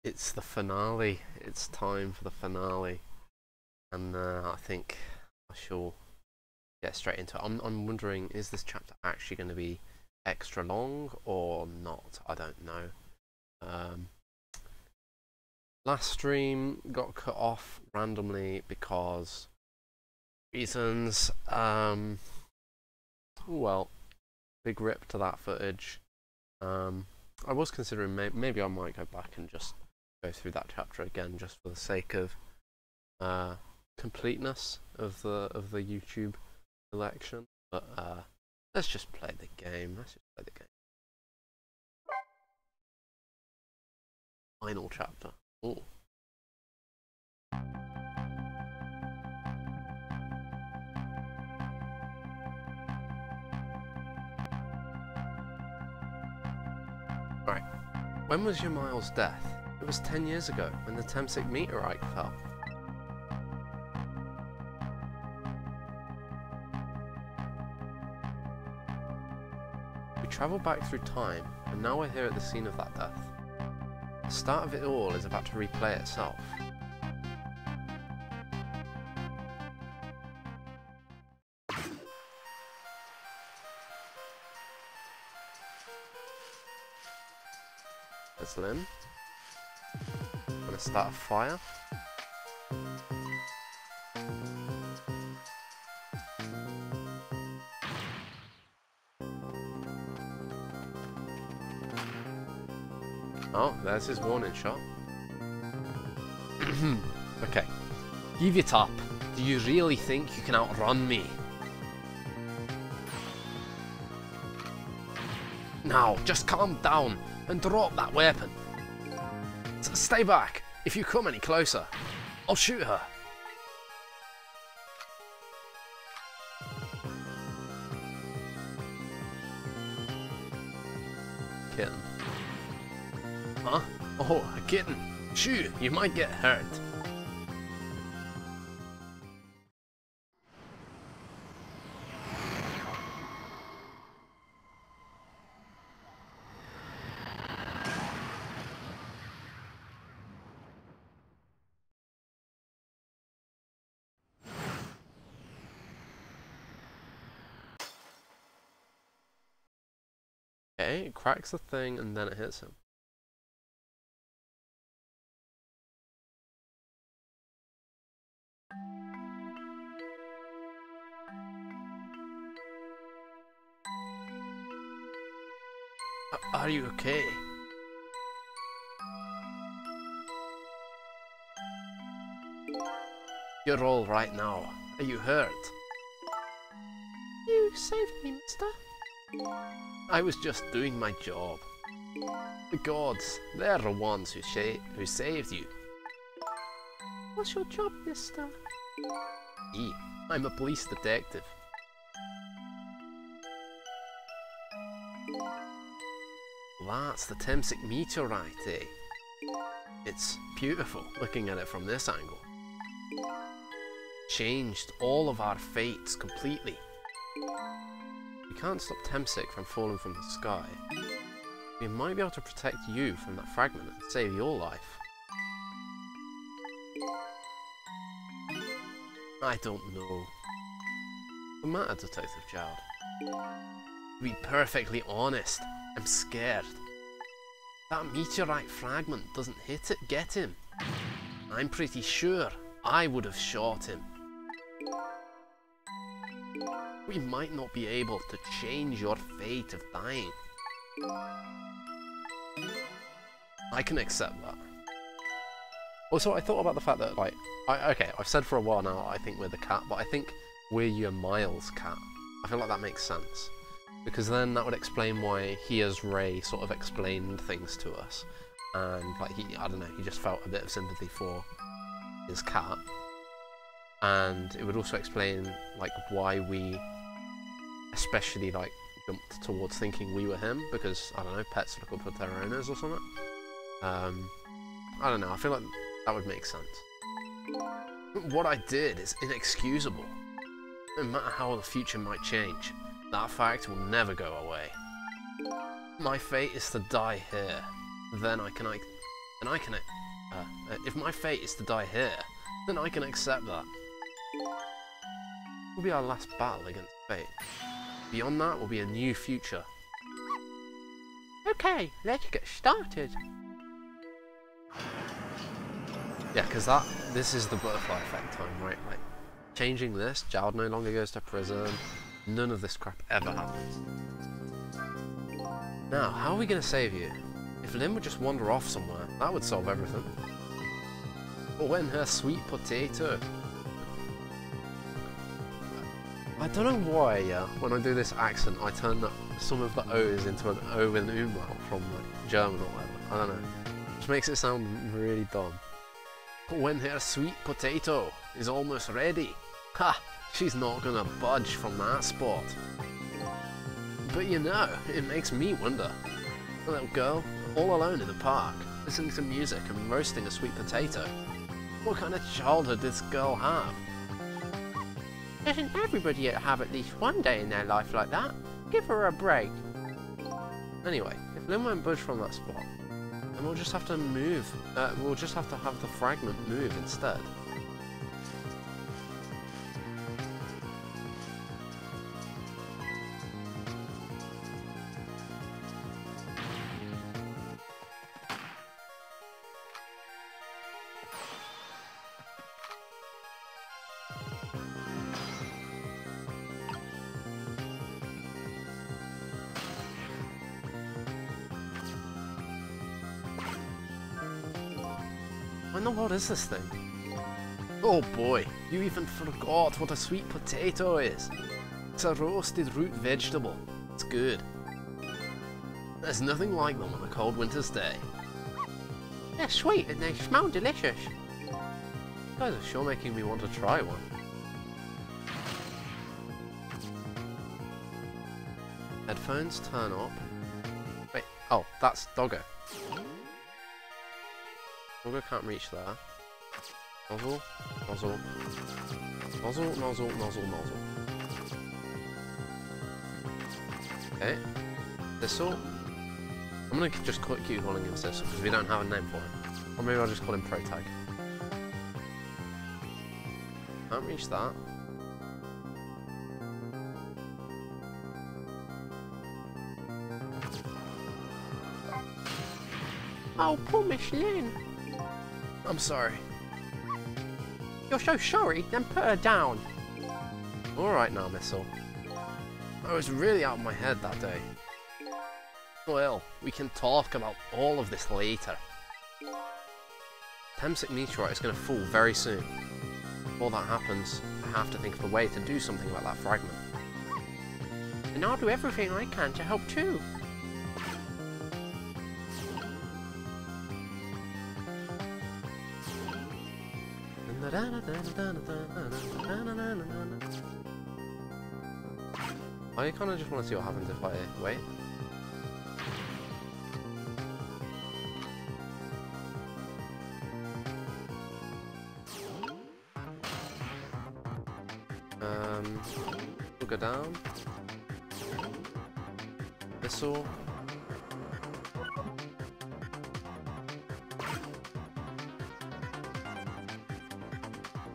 It's the finale. It's time for the finale, and I think I shall get straight into it. I'm wondering, is this chapter actually going to be extra long or not? I don't know. Last stream got cut off randomly because reasons. Well, big rip to that footage. I was considering maybe I might go back and just go through that chapter again, just for the sake of completeness of the YouTube election. But let's just play the game. Final chapter. Ooh. Right. When was your Miles' death? It was 10 years ago, when the Temsic meteorite fell. We travelled back through time, and now we're here at the scene of that death. The start of it all is about to replay itself. There's Lynn. I'm gonna start a fire. Oh, there's his warning shot. Okay. Give it up. Do you really think you can outrun me? Now, just calm down and drop that weapon. Stay back. If you come any closer, I'll shoot her. Kitten. Huh? Oh, a kitten. Shoo, you might get hurt. Okay, it cracks the thing and then it hits him. Are you okay? You're all right now. Are you hurt? You saved me, mister. I was just doing my job. The gods, they're the ones who saved you. What's your job, mister? I'm a police detective. That's the Temsic meteorite, eh? It's beautiful, looking at it from this angle. Changed all of our fates completely. We can't stop Temsic from falling from the sky. We might be able to protect you from that fragment and save your life. I don't know. What's the matter, Detective Child? To be perfectly honest, I'm scared. That meteorite fragment doesn't get him. I'm pretty sure I would have shot him. We might not be able to change your fate of dying. I can accept that. Also, I thought about the fact that, like, okay, I've said for a while now I think we're the cat, but I think we're your Miles cat. I feel like that makes sense. Because then that would explain why he as Ray sort of explained things to us. And, like, I don't know, he just felt a bit of sympathy for his cat. And it would also explain, like, why we especially, like, jumped towards thinking we were him. Because, I don't know, pets look up for their owners or something. I don't know, I feel like that would make sense. What I did is inexcusable. No matter how the future might change, that fact will never go away. My fate is to die here. Then I can then I can... if my fate is to die here, then I can accept that. It will be our last battle against fate. Beyond that will be a new future. Okay, let's get started. Yeah, because this is the butterfly effect time, right? Like, changing this, Jowd no longer goes to prison, none of this crap ever happens. Now, how are we going to save you? If Lynn would just wander off somewhere, that would solve everything. But when her sweet potato... I don't know why, when I do this accent, I turn some of the O's into an O with an umlaut from like, German or whatever. I don't know. Which makes it sound really dumb. But when her sweet potato is almost ready, ha! She's not gonna budge from that spot. But you know, it makes me wonder. A little girl, all alone in the park, listening to music and roasting a sweet potato. What kind of childhood did this girl have? Doesn't everybody have at least one day in their life like that? Give her a break. Anyway, if Lynn won't budge from that spot, then we'll just have to move. We'll just have to have the fragment move instead. What in the world is this thing? Oh boy, you even forgot what a sweet potato is. It's a roasted root vegetable. It's good. There's nothing like them on a cold winter's day. They're sweet and they smell delicious. You guys are sure making me want to try one. Headphones turn up. Wait, oh, that's Doggo. Doggo can't reach there. Nozzle, nozzle, nozzle, nozzle, nozzle, nozzle. Okay. Thistle. I'm gonna just keep calling him Thistle because we don't have a name for him. Or maybe I'll just call him Protag. Can't reach that. Oh, poor Miss Lynn. I'm sorry. You're so sorry, then put her down. Alright now, Missile. I was really out of my head that day. Well, we can talk about all of this later. Temsic meteorite is going to fall very soon. Before that happens, I have to think of a way to do something about that fragment. And I'll do everything I can to help too. I kind of just want to see what happens if I wait. We'll go down. Thistle.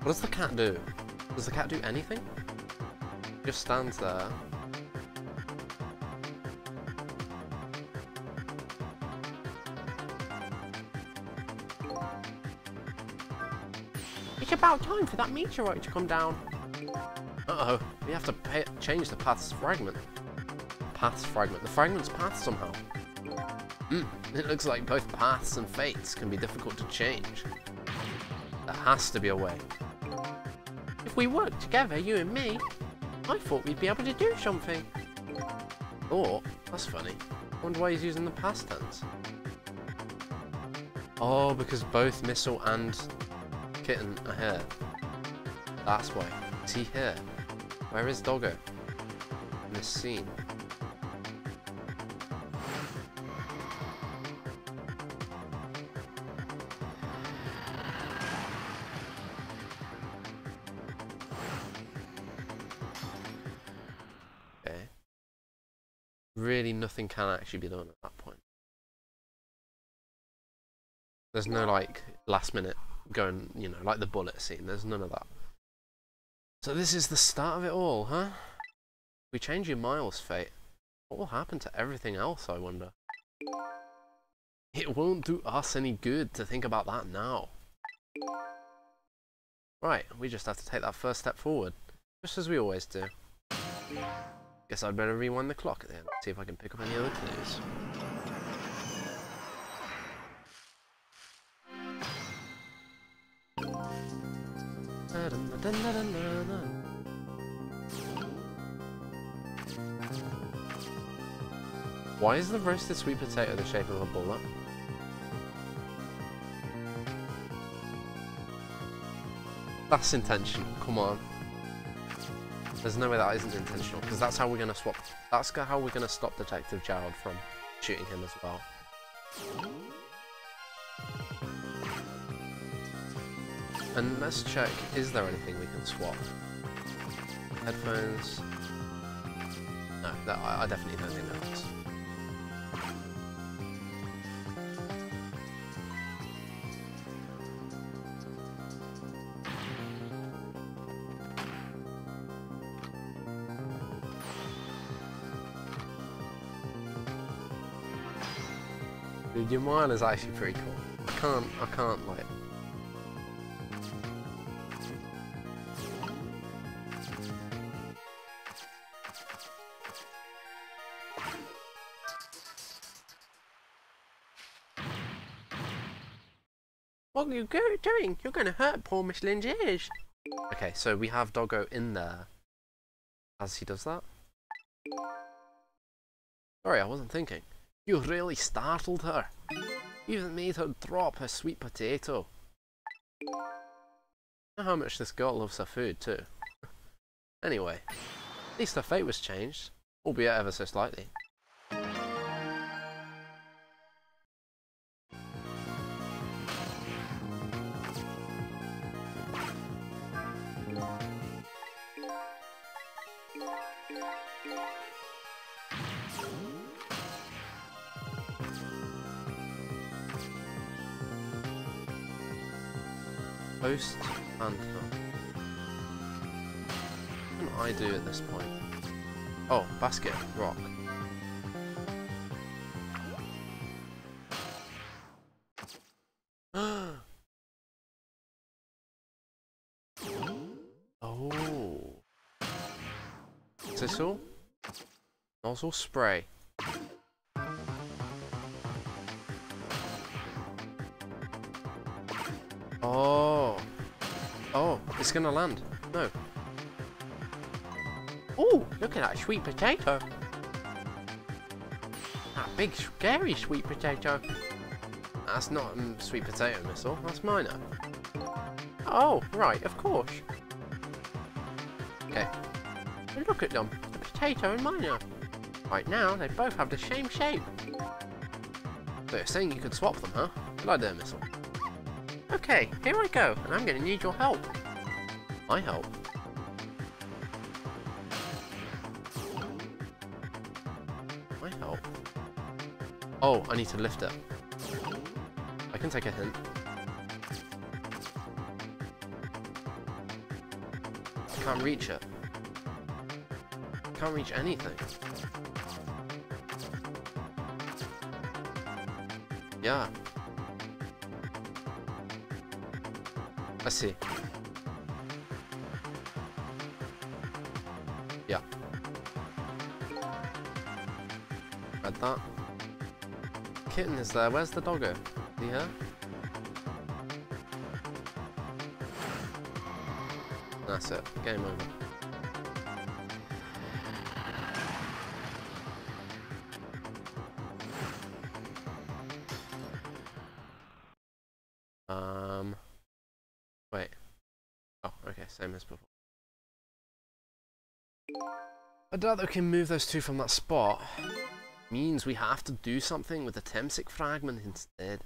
What does the cat do? Does the cat do anything? It just stands there. It's about time for that meteorite to come down. Uh-oh, we have to change the path's fragment. Path's fragment. The fragment's path somehow. It looks like both paths and fates can be difficult to change. There has to be a way. If we work together, you and me, I thought we'd be able to do something. Oh, that's funny. I wonder why he's using the past tense. Oh, because both Missile and Kitten are here. That's why. Is he here? Where is Doggo? In this scene. Okay. Really nothing can actually be done at that point. There's no, like, last minute going, you know, like the bullet scene. There's none of that. So this is the start of it all, huh? We change your Miles' fate. What will happen to everything else, I wonder? It won't do us any good to think about that now. Right, we just have to take that first step forward. Just as we always do. Guess I'd better rewind the clock at the end, see if I can pick up any other clues. Why is the roasted sweet potato the shape of a bullet? That's intentional, come on. There's no way that isn't intentional, because that's how we're going to swap. That's how we're going to stop Detective Gerald from shooting him as well. And let's check, is there anything we can swap? Headphones? No, I definitely don't think there is. Dude, your mile is actually pretty cool. I can't like... What are you doing? You're going to hurt poor Miss Lynn's ears. Okay, so we have Doggo in there as he does that. Sorry, I wasn't thinking. You really startled her. You even made her drop her sweet potato. You know how much this girl loves her food too. Anyway, at least her fate was changed, albeit ever so slightly. Post and what can I do at this point? Oh, basket, rock. Oh. Thistle. Nozzle spray. Oh. Oh, it's gonna land. No. Oh, look at that sweet potato. That big, scary sweet potato. That's not a sweet potato missile, that's minor. Oh, right, of course. Okay. Look at them, the potato and Minor. Right now, they both have the same shape. So you're saying you could swap them, huh? Good idea, missile. Okay, here I go, and I'm going to need your help. My help? My help? Oh, I need to lift it. I can take a hint. I can't reach it. I can't reach anything. Yeah. I see. Yeah. Read that. Kitten is there. Where's the doggo? Is he here? That's it. Game over. Wait. Oh, okay, same as before. I doubt that we can move those two from that spot. Means we have to do something with the Temsic fragment instead.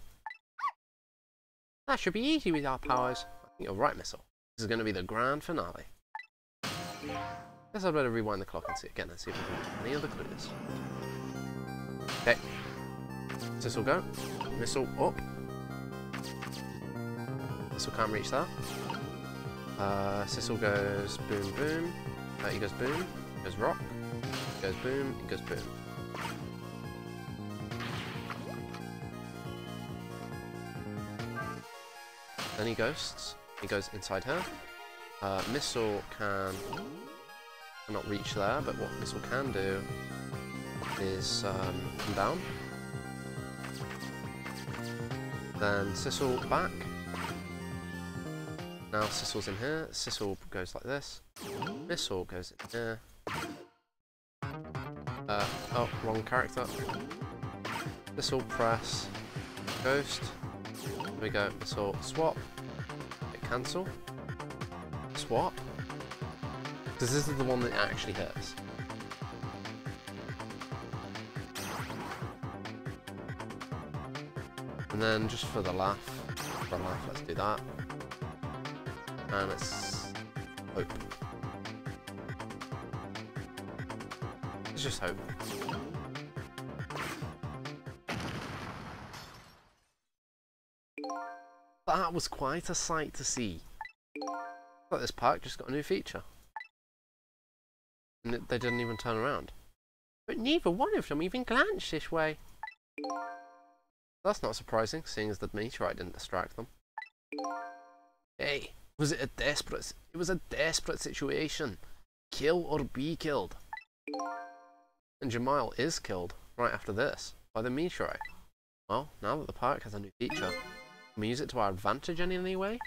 That should be easy with our powers. I think you're right, Missile. This is going to be the grand finale. Guess I'd better rewind the clock and see again and see if we can get any other clues. Okay. This'll go. Missile up. Sissel can't reach that. Sissel goes boom, boom. He goes boom. He goes rock. He goes boom. He goes boom. Then he ghosts. He goes inside her. Missile cannot reach there, but what Missile can do is come down. Then Sissel back. Now Sissel's in here. Sissel goes like this. Missile goes in here. Oh, wrong character. Sissel press. Ghost. There we go. Missile swap. Hit cancel. Swap. Because this is the one that actually hurts. And then just for the laugh, let's do that. And let's hope. Let's just hope. That was quite a sight to see. But this park just got a new feature. And they didn't even turn around. But neither one of them even glanced this way. That's not surprising, seeing as the meteorite didn't distract them. Hey, was it a desperate? It was a desperate situation. Kill or be killed. And Jamal is killed right after this by the meteorite. Well, now that the park has a new feature, can we use it to our advantage in any way?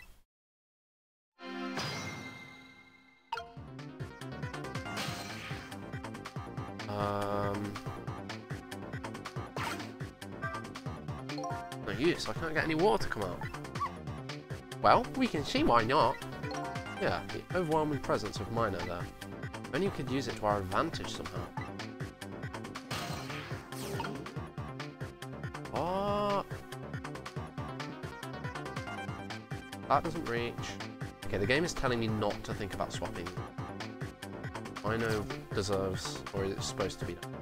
No use, I can't get any water to come out. Well, we can see why not. Yeah, the overwhelming presence of Minor there. Only we could use it to our advantage somehow. Oh! That doesn't reach. Okay, the game is telling me not to think about swapping. Minor deserves, or is it supposed to be done?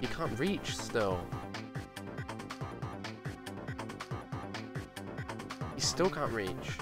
You can't reach still. You still can't reach.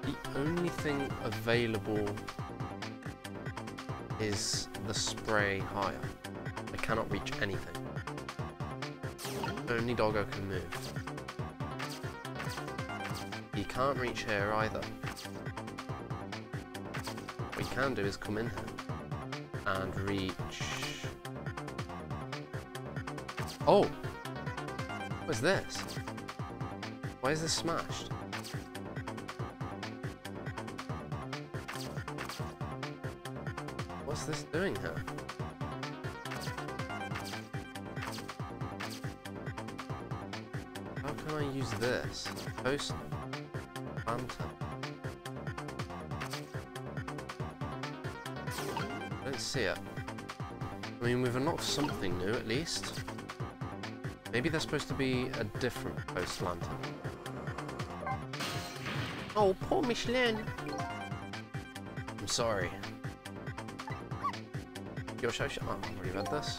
The only thing available is the spray higher. I cannot reach anything. Only Doggo can move. He can't reach here either. What he can do is come in here and reach... Oh! What is this? Why is this smashed? What's this doing here? How can I use this? Post Phantom. I don't see it. I mean, we've unlocked something new at least. Maybe there's supposed to be a different post lantern. Oh, poor Michelin. I'm sorry. Your show. Oh, I've already read this.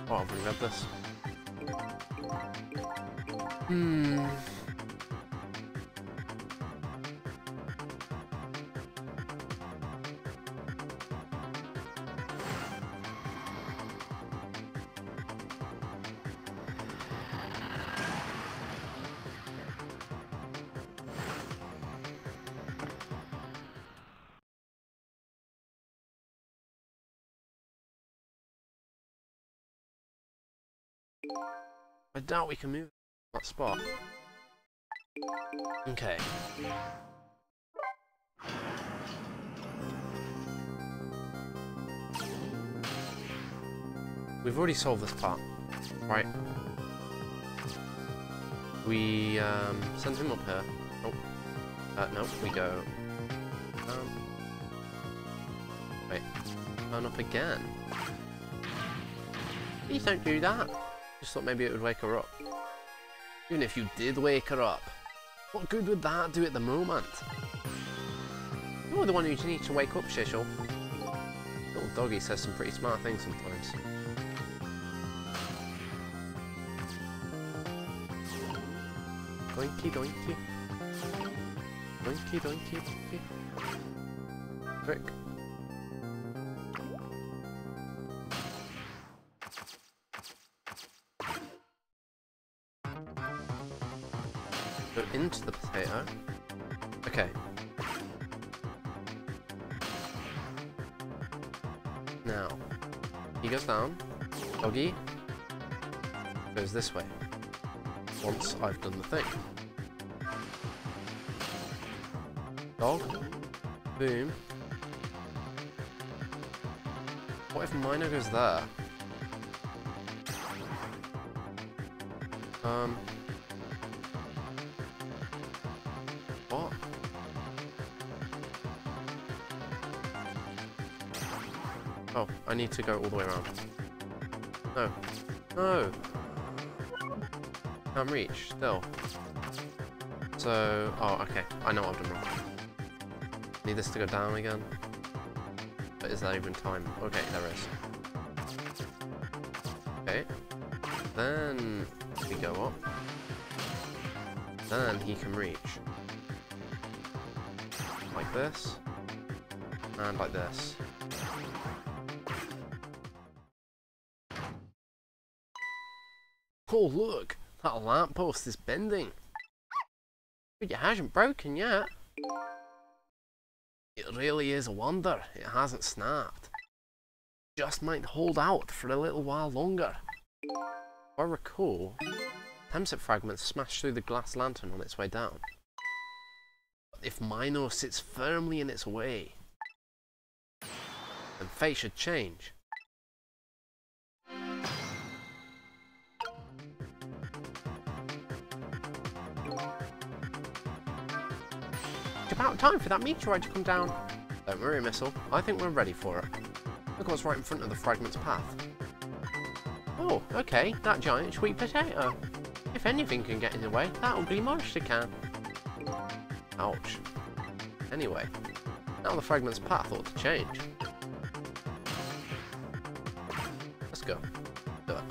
Oh, I've already read this. I doubt we can move that spot. Okay. We've already solved this part, right? We send him up here. Oh, no, we go. Wait, turn up again. Please don't do that. Just thought maybe it would wake her up. Even if you did wake her up, what good would that do at the moment? You're the one who needs to wake up, Shishel. Little doggy says some pretty smart things sometimes. Doinky doinky. Doinky doinky doinky. Trick. Go into the potato. Okay. Now, he goes down. Doggy goes this way. Once I've done the thing. Dog. Boom. What if Minor goes there? What? Oh, I need to go all the way around. No. No! Can't reach, still. So, oh, okay. I know what I've done wrong. Need this to go down again. But is there even time? Okay, there is. Okay. Then we go up. Then he can reach. Like this. And like this. Oh, look! That lamppost is bending. But it hasn't broken yet. It really is a wonder it hasn't snapped. Just might hold out for a little while longer. If I recall, Temsip fragments smashed through the glass lantern on its way down. But if Mino sits firmly in its way, then fate should change. It's about time for that meteorite to come down. Don't worry, Missile. I think we're ready for it. Look what's right in front of the fragment's path. Oh, okay, that giant sweet potato. If anything can get in the way, that ugly monster can. Ouch. Anyway, now the fragment's path ought to change. Let's go. Do it.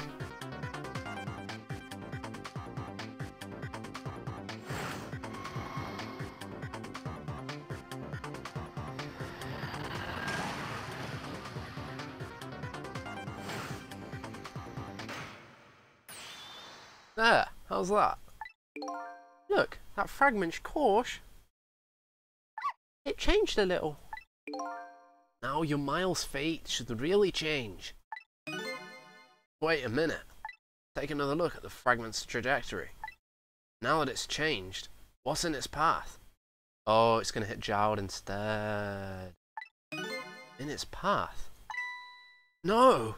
There, how's that? Look, that fragment's course. It changed a little. Now your Miles' fate should really change. Wait a minute. Take another look at the fragment's trajectory. Now that it's changed, what's in its path? Oh, it's going to hit Jowd instead. In its path? No!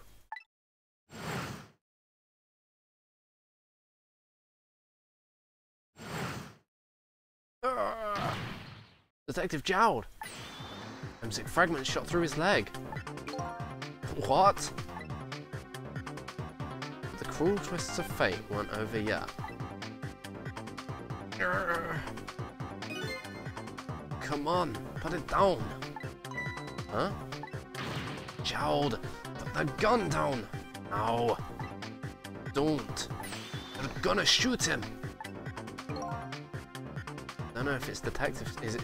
Detective Jowd! M6 fragment shot through his leg. What? The cruel twists of fate weren't over yet. Come on, put it down. Huh? Jowd, put the gun down. No. Don't. You're gonna shoot him. I don't know if it's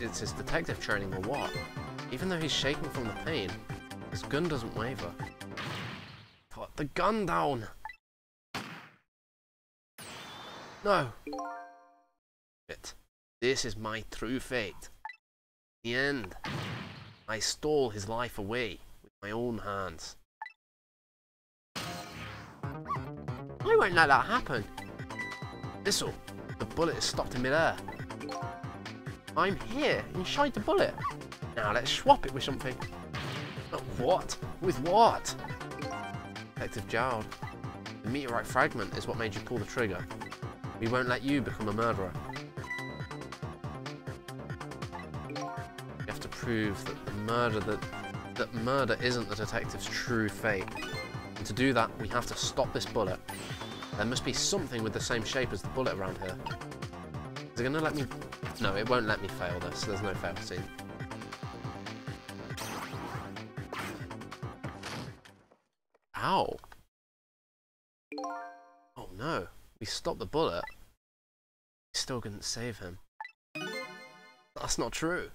it's his detective training or what. Even though he's shaking from the pain, his gun doesn't waver. Put the gun down! No! Shit. This is my true fate. In the end, I stole his life away with my own hands. I won't let that happen. Thistle, the bullet is stopped in midair. I'm here, inside the bullet. Now let's swap it with something. What? With what? Detective Gerald. The meteorite fragment is what made you pull the trigger. We won't let you become a murderer. You have to prove that that murder isn't the detective's true fate. And to do that, we have to stop this bullet. There must be something with the same shape as the bullet around here. Is it gonna let me... No, it won't let me fail this. There's no fail scene. Ow. Oh no. We stopped the bullet. We still couldn't save him. That's not true.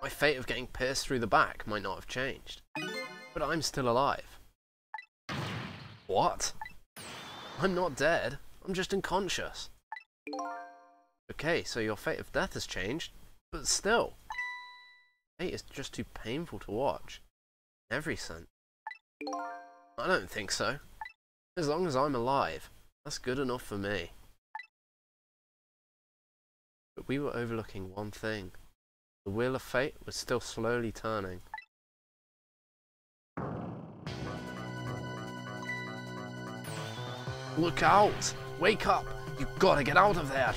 My fate of getting pierced through the back might not have changed. But I'm still alive. What? I'm not dead. I'm just unconscious. Okay, so your fate of death has changed, but still. Fate is just too painful to watch. In every sense. I don't think so. As long as I'm alive, that's good enough for me. But we were overlooking one thing. The wheel of fate was still slowly turning. Look out! Wake up! You've got to get out of there!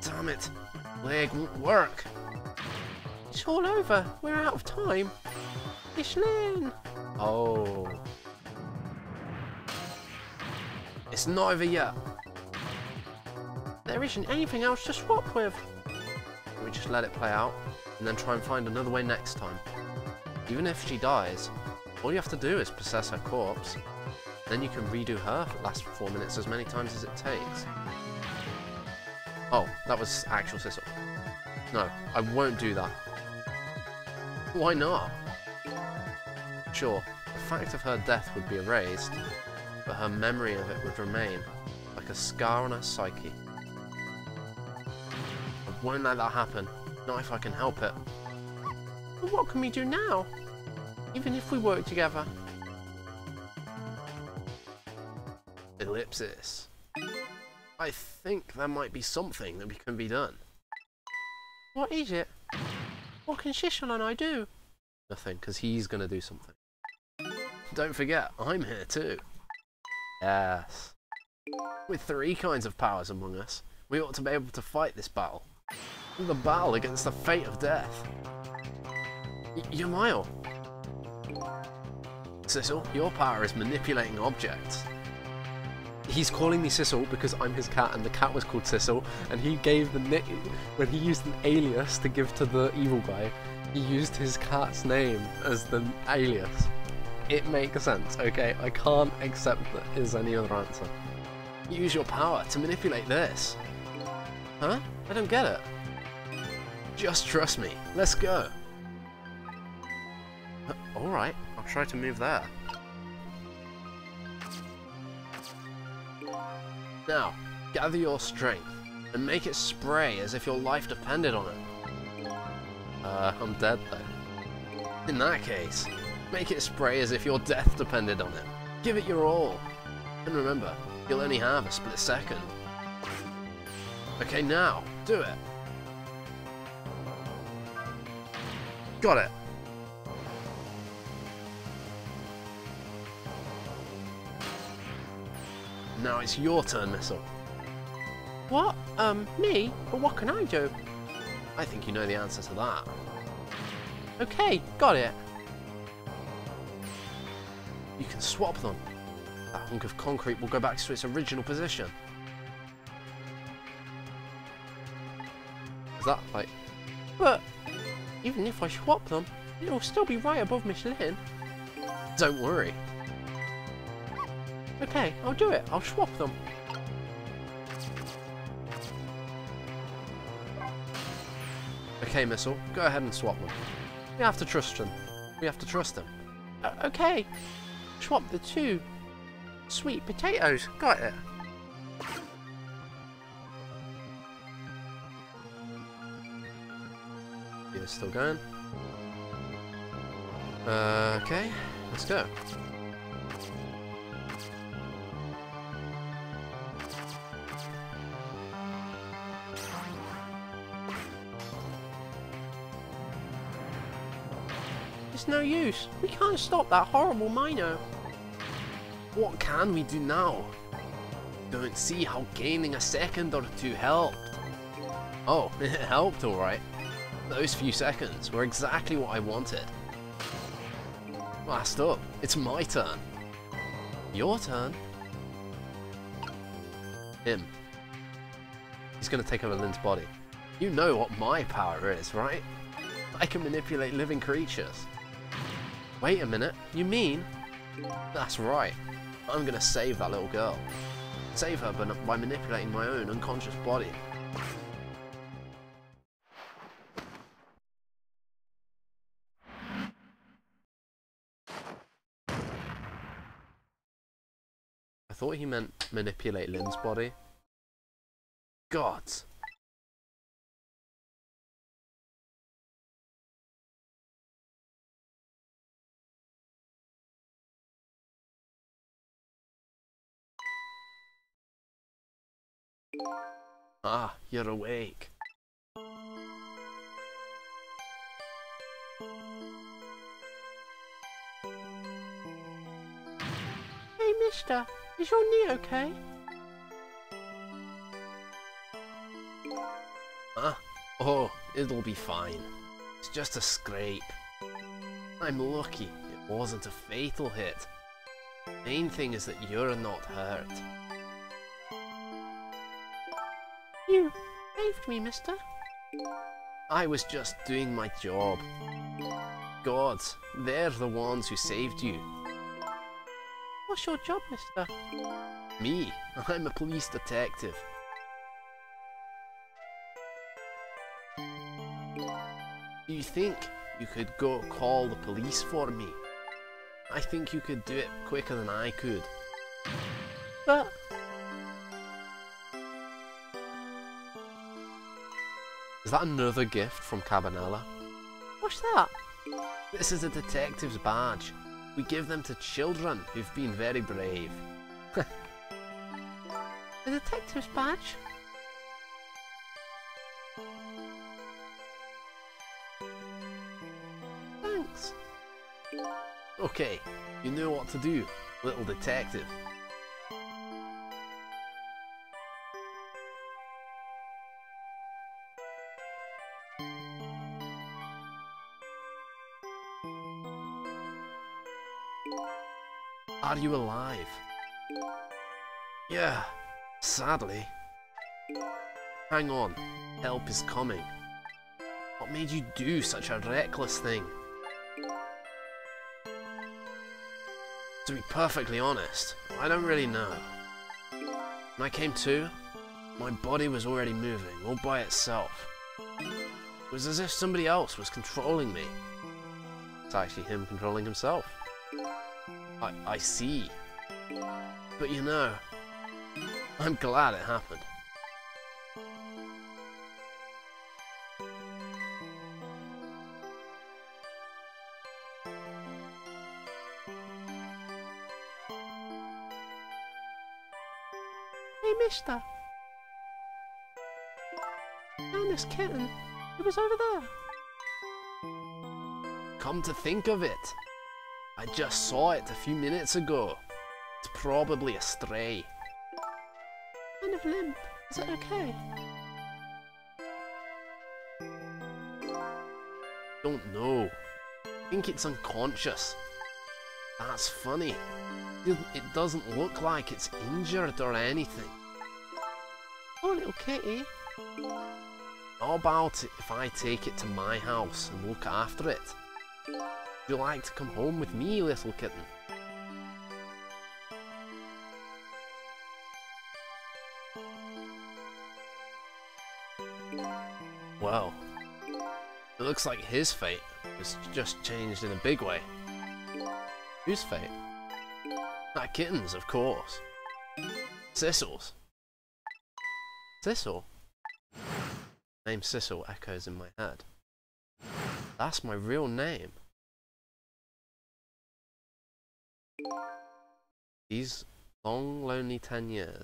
Damn it! Leg won't work! It's all over. We're out of time. Michelin! Oh. It's not over yet. There isn't anything else to swap with. We just let it play out, and then try and find another way next time. Even if she dies, all you have to do is possess her corpse. Then you can redo her last 4 minutes as many times as it takes. Oh, that was actual Sissel. No, I won't do that. Why not? Sure, the fact of her death would be erased, but her memory of it would remain, like a scar on her psyche. I won't let that happen, not if I can help it. But what can we do now? Even if we work together. Ellipsis. I think there might be something that can be done. What is it? What can Sissel and I do? Nothing, because he's going to do something. Don't forget, I'm here too. Yes. With 3 kinds of powers among us, we ought to be able to fight this battle. The battle against the fate of death. Yamail. Sissel, your power is manipulating objects. He's calling me Sissel because I'm his cat and the cat was called Sissel, and he gave the nick when he used an alias to give to the evil guy, he used his cat's name as the alias. It makes sense, okay? I can't accept that is any other answer. Use your power to manipulate this. Huh? I don't get it. Just trust me. Let's go. Alright, I'll try to move there. Now, gather your strength and make it spray as if your life depended on it. I'm dead though. In that case, make it spray as if your death depended on it. Give it your all. And remember, you'll only have a split second. Okay, now, do it. Got it. Now it's your turn, Missile. What? Me? But what can I do? I think you know the answer to that. Okay, got it. You can swap them. That hunk of concrete will go back to its original position. Is that like... But even if I swap them, it'll still be right above Michelin. Don't worry. Okay, I'll do it. I'll swap them. Okay, Missile, go ahead and swap them. We have to trust him. We have to trust him. Okay. Swap the 2 sweet potatoes. Got it. You're still going. Okay, let's go. It's no use. We can't stop that horrible Mino. What can we do now? Don't see how gaining a second or two helped. Oh, it helped alright. Those few seconds were exactly what I wanted. Last up, it's my turn. Your turn? Him. He's gonna take over Lynn's body. You know what my power is, right? I can manipulate living creatures. Wait a minute, you mean? That's right. I'm gonna save that little girl. Save her by manipulating my own unconscious body. I thought he meant manipulate Lynn's body. Gods. Ah, you're awake. Hey, mister, is your knee okay? Huh? Oh, it'll be fine. It's just a scrape. I'm lucky it wasn't a fatal hit. Main thing is that you're not hurt. You saved me, mister. I was just doing my job. Gods, they're the ones who saved you. What's your job, mister? Me, I'm a police detective. Do you think you could go call the police for me? I think you could do it quicker than I could. But Is that another gift from Cabanella? what's that? This is a detective's badge. We give them to children who've been very brave. A detective's badge? Thanks. Okay, you know what to do, little detective. Are you alive? Yeah, sadly. Hang on, help is coming. What made you do such a reckless thing? To be perfectly honest, I don't really know. When I came to, my body was already moving, all by itself. It was as if somebody else was controlling me. It's actually him controlling himself. I see. But you know, I'm glad it happened. Hey, mister. And this kitten, it was over there. Come to think of it, I just saw it a few minutes ago. It's probably a stray. Kind of limp. Is that okay? Don't know. I think it's unconscious. That's funny. It doesn't look like it's injured or anything. Oh, little kitty. How about if I take it to my house and look after it? Would you like to come home with me, little kitten? Well, it looks like his fate was just changed in a big way. Whose fate? That kitten's, of course. Sissel's. Sissel? Name Sissel echoes in my head. That's my real name. These long, lonely 10 years.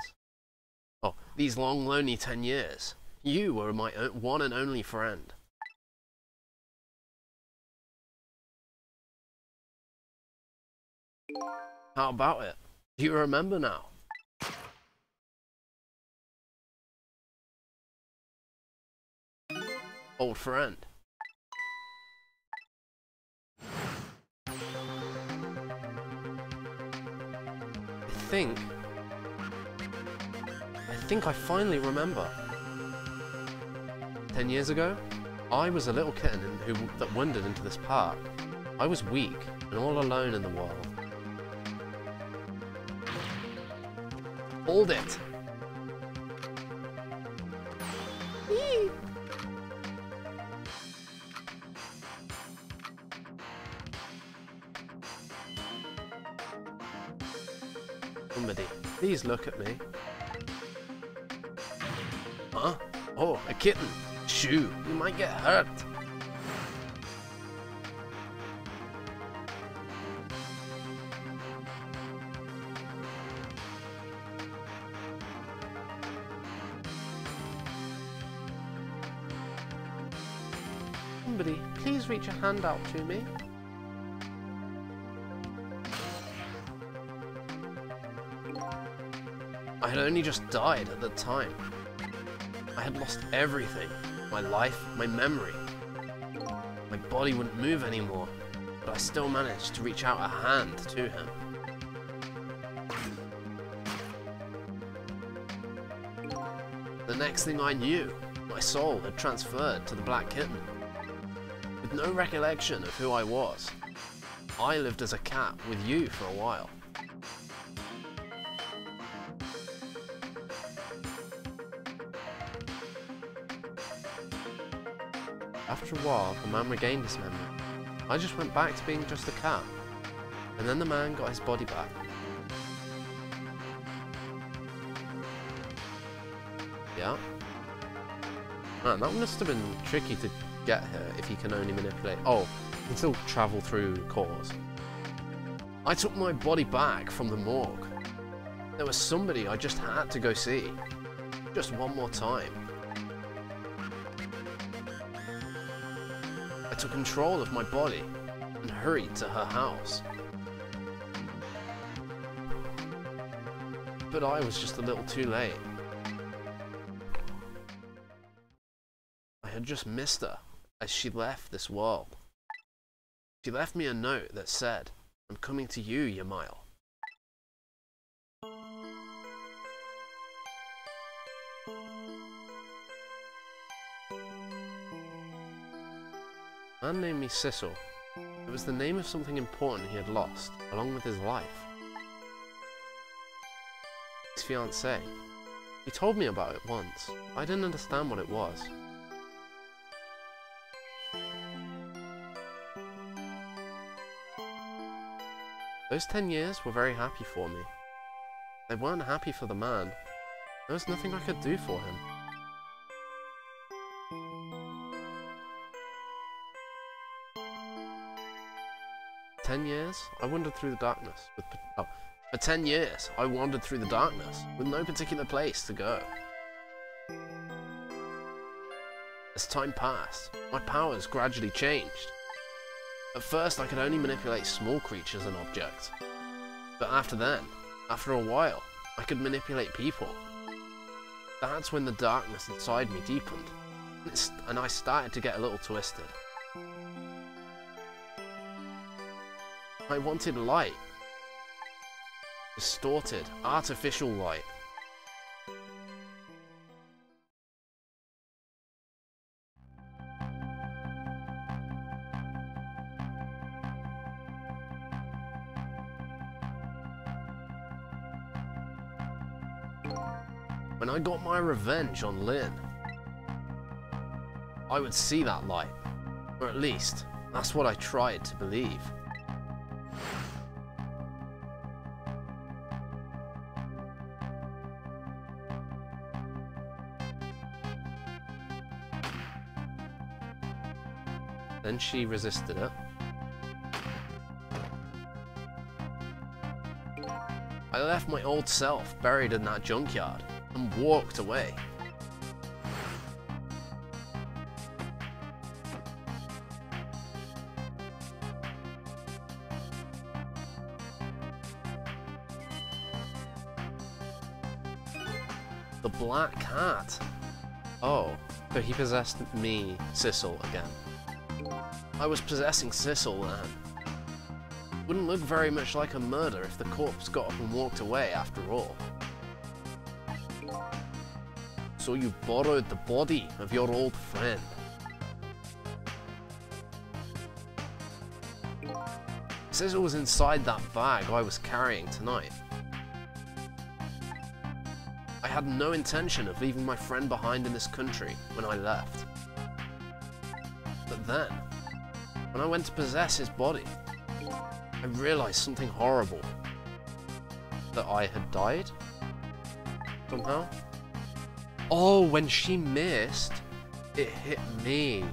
Oh, these long, lonely 10 years. You were my one and only friend. How about it? Do you remember now? Old friend. I think I finally remember. 10 years ago, I was a little kitten that wandered into this park. I was weak and all alone in the world. Hold it! Eee. Somebody, please look at me. Huh? Oh, a kitten. Shoo, you might get hurt. Somebody, please reach a hand out to me. I had only just died at the time. I had lost everything. My life, my memory. My body wouldn't move anymore, but I still managed to reach out a hand to him. The next thing I knew, my soul had transferred to the black kitten. With no recollection of who I was, I lived as a cat with you for a while. After a while, the man regained his memory. I just went back to being just a cat. And then the man got his body back. Yeah? Man, that must have been tricky to get here if he can only manipulate... Oh, he can still travel through cores. I took my body back from the morgue. There was somebody I just had to go see. Just one more time. I took control of my body and hurried to her house. But I was just a little too late. I had just missed her as she left this world. She left me a note that said, "I'm coming to you, Yamile." A man named me Sissel. It was the name of something important he had lost, along with his life. His fiancée. He told me about it once. I didn't understand what it was. Those 10 years were very happy for me. They weren't happy for the man. There was nothing I could do for him. For 10 years, I wandered through the darkness with... For 10 years, I wandered through the darkness with no particular place to go. As time passed, my powers gradually changed. At first, I could only manipulate small creatures and objects. But after a while, I could manipulate people. That's when the darkness inside me deepened, and I started to get a little twisted. I wanted light. Distorted, artificial light. When I got my revenge on Lynn, I would see that light. Or at least, that's what I tried to believe. Then she resisted it. I left my old self buried in that junkyard and walked away. The black cat. Oh, so he possessed me, Sissel, again. I was possessing Sissel then. Wouldn't look very much like a murder if the corpse got up and walked away after all. So you borrowed the body of your old friend. Sissel was inside that bag I was carrying tonight. I had no intention of leaving my friend behind in this country when I left. But then, when I went to possess his body, I realized something horrible. That I had died? Somehow? Oh, when she missed, it hit me.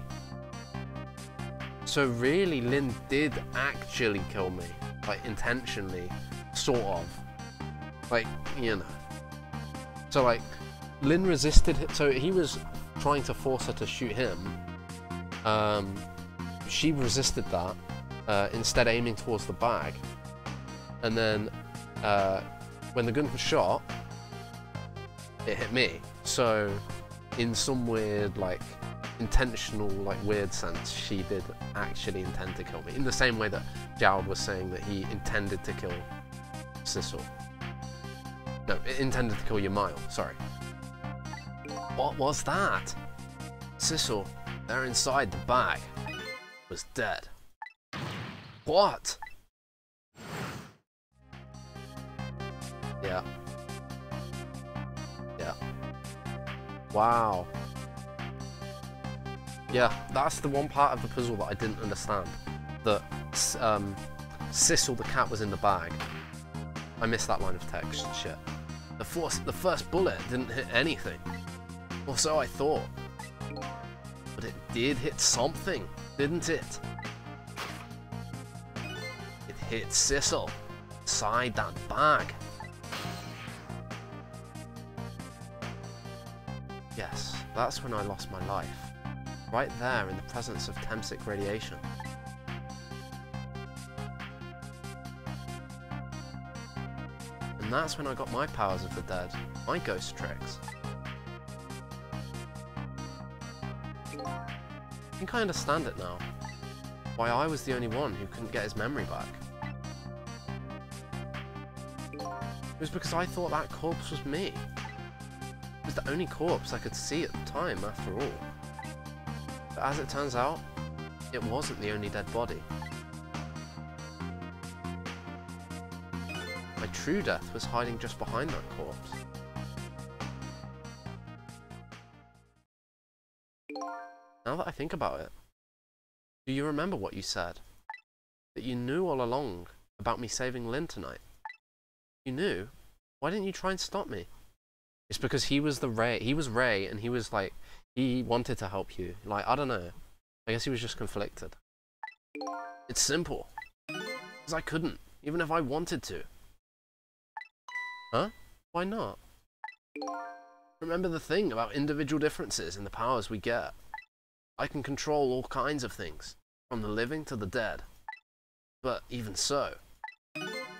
So really, Lynn did actually kill me. Like, intentionally. Sort of. Like, you know. So, like, Lynn resisted it. So he was trying to force her to shoot him. She resisted that, instead aiming towards the bag. And then, when the gun was shot, it hit me. So, in some weird, like, intentional, like, weird sense, she did actually intend to kill me. In the same way that Jowd was saying that he intended to kill Sissel. No, intended to kill Yamail, sorry. What was that? Sissel, there inside the bag, was dead. What? Yeah. Yeah. Wow. Yeah, that's the one part of the puzzle that I didn't understand. That Sissel the cat was in the bag. I missed that line of text, shit. The first bullet didn't hit anything. Or so I thought. But it did hit something, didn't it? It hit Sissel inside that bag. Yes, that's when I lost my life. Right there in the presence of Temsic radiation. And that's when I got my powers of the dead, my ghost tricks. I think I understand it now. Why I was the only one who couldn't get his memory back. It was because I thought that corpse was me. It was the only corpse I could see at the time, after all. But as it turns out, it wasn't the only dead body. My true death was hiding just behind that corpse. Now that I think about it, do you remember what you said? That you knew all along about me saving Lynn tonight? You knew? Why didn't you try and stop me? It's because he was Ray, and he was like, he wanted to help you. Like, I don't know. I guess he was just conflicted. It's simple. Because I couldn't, even if I wanted to. Huh? Why not? Remember the thing about individual differences in the powers we get. I can control all kinds of things, from the living to the dead. But even so,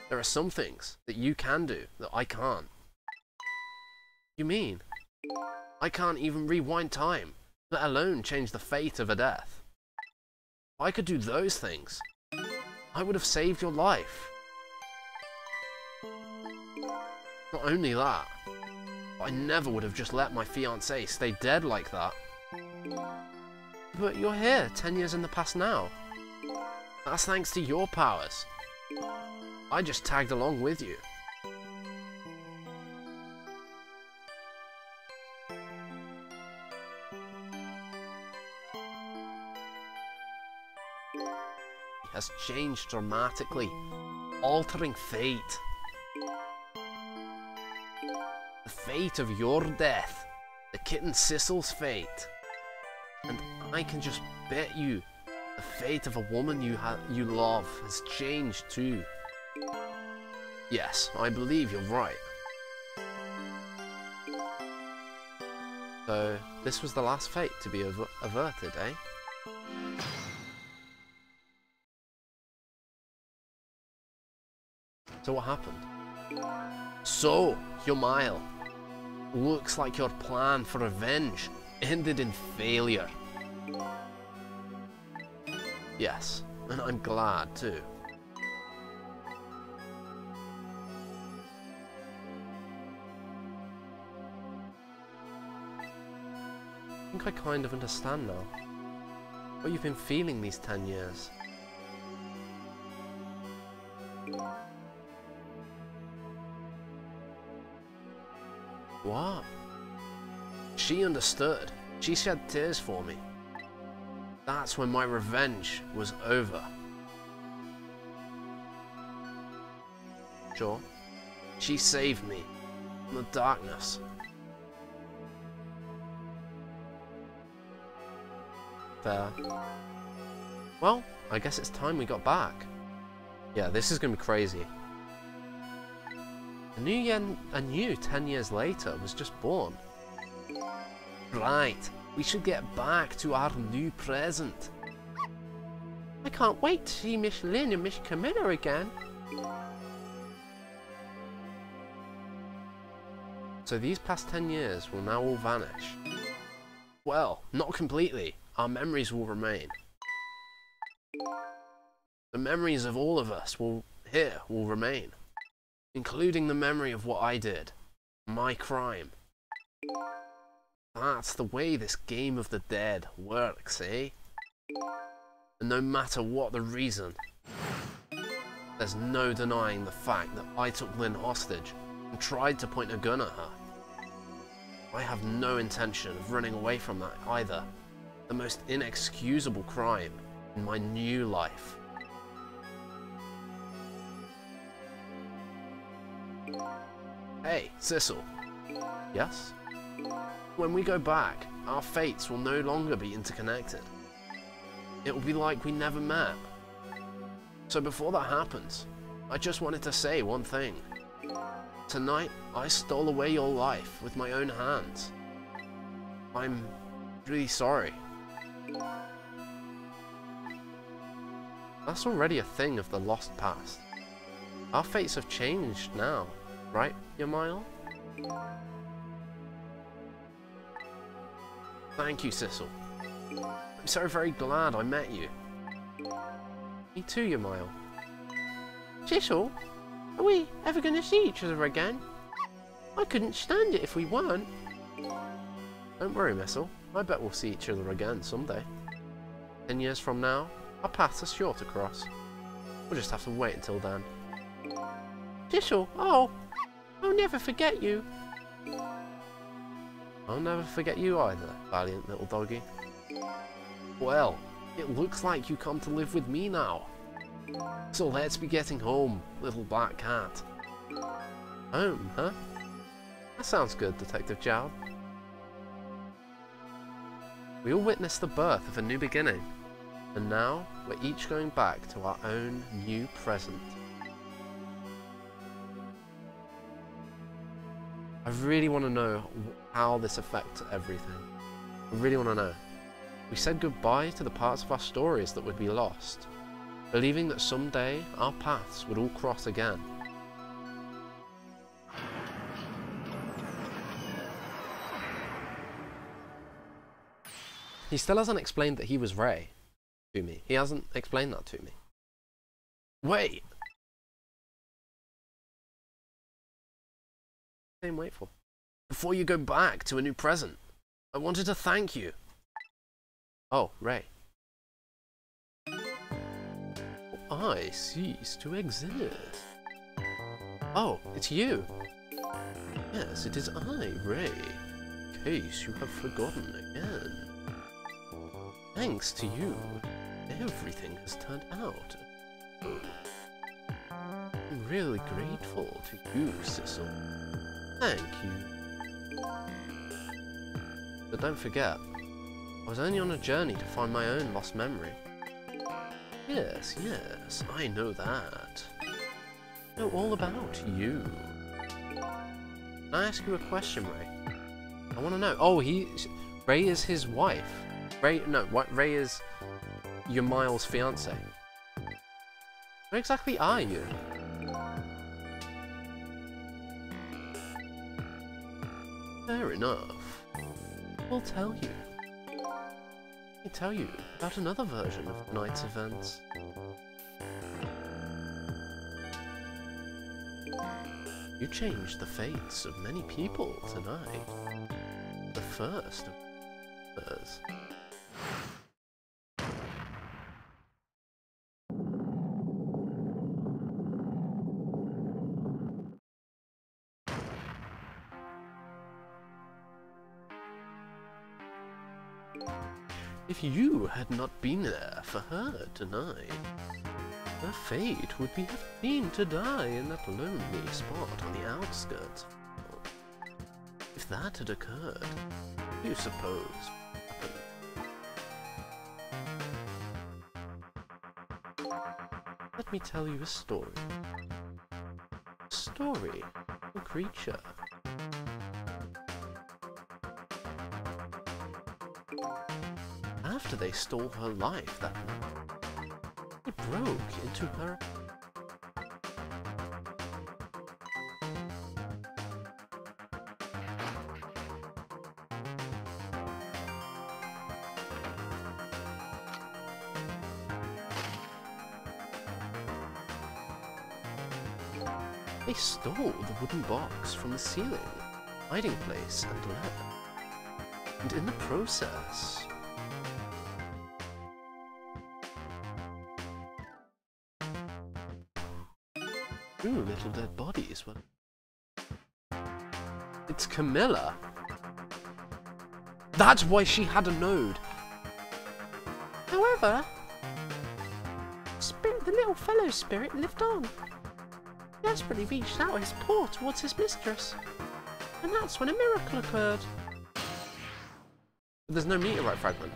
there are some things that you can do that I can't. You mean? I can't even rewind time, let alone change the fate of a death. If I could do those things, I would have saved your life. Not only that, but I never would have just let my fiancée stay dead like that. But you're here, 10 years in the past now. That's thanks to your powers. I just tagged along with you. It has changed dramatically, altering fate. The fate of your death, the kitten Sissel's fate. And I can just bet you, the fate of a woman you love has changed too. Yes, I believe you're right. So, this was the last fate to be averted, eh? So what happened? So, Yumail, looks like your plan for revenge ended in failure. Yes, and I'm glad too. I think I kind of understand now what you've been feeling these 10 years. What? She understood. She shed tears for me. That's when my revenge was over. Sure, she saved me from the darkness. Fair. Well, I guess it's time we got back. Yeah, this is gonna be crazy. A new 10 years later was just born. Right, we should get back to our new present. I can't wait to see Miss Lynn and Miss Camilla again. So these past 10 years will now all vanish. Well, not completely. Our memories will remain. The memories of all of us will remain. Including the memory of what I did. My crime. That's the way this game of the dead works, eh? And no matter what the reason, there's no denying the fact that I took Lynn hostage and tried to point a gun at her. I have no intention of running away from that either. The most inexcusable crime in my new life. Hey, Sissel. Yes? When we go back, our fates will no longer be interconnected. It will be like we never met. So before that happens, I just wanted to say one thing. Tonight, I stole away your life with my own hands. I'm really sorry. That's already a thing of the lost past. Our fates have changed now, right, Yumail? Thank you, Sissel. I'm so very glad I met you. Me too, Yumail. Sissel, are we ever going to see each other again? I couldn't stand it if we weren't. Don't worry, Missel. I bet we'll see each other again someday. 10 years from now, our paths are sure to cross. We'll just have to wait until then. Sissel, oh, I'll never forget you. I'll never forget you either, valiant little doggy. Well, it looks like you come to live with me now. So let's be getting home, little black cat. Home, huh? That sounds good, Detective Jowd. We all witnessed the birth of a new beginning, and now we're each going back to our own new present. I really want to know how this affects everything. I really want to know. We said goodbye to the parts of our stories that would be lost, believing that someday our paths would all cross again. He still hasn't explained that he was Ray to me. He hasn't explained that to me. Wait! Wait for. Before you go back to a new present, I wanted to thank you. Oh, Ray. I cease to exist. Oh, it's you. Yes, it is I, Ray. In case you have forgotten again. Thanks to you, everything has turned out. Oh. I'm really grateful to you, Sissel. Thank you. But don't forget, I was only on a journey to find my own lost memory. Yes, I know that. know all about you. Can I ask you a question, Ray? I want to know. Oh, Ray is his wife. Ray is your Miles' fiance. Where exactly are you? Fair enough. We'll tell you. Let me tell you about another version of tonight's events. You changed the fates of many people tonight. The first of others. If you had not been there for her tonight, her fate would have been to die in that lonely spot on the outskirts of town. If that had occurred, what do you suppose would happen? Let me tell you a story. A story of a creature. After they stole her life that night, they broke into her. They stole the wooden box from the ceiling, hiding place, and left. And in the process, two little dead bodies were... It's Camilla. That's why she had a node. However, the little fellow's spirit lived on. He desperately reached out his paw towards his mistress, and that's when a miracle occurred. There's no meteorite fragment.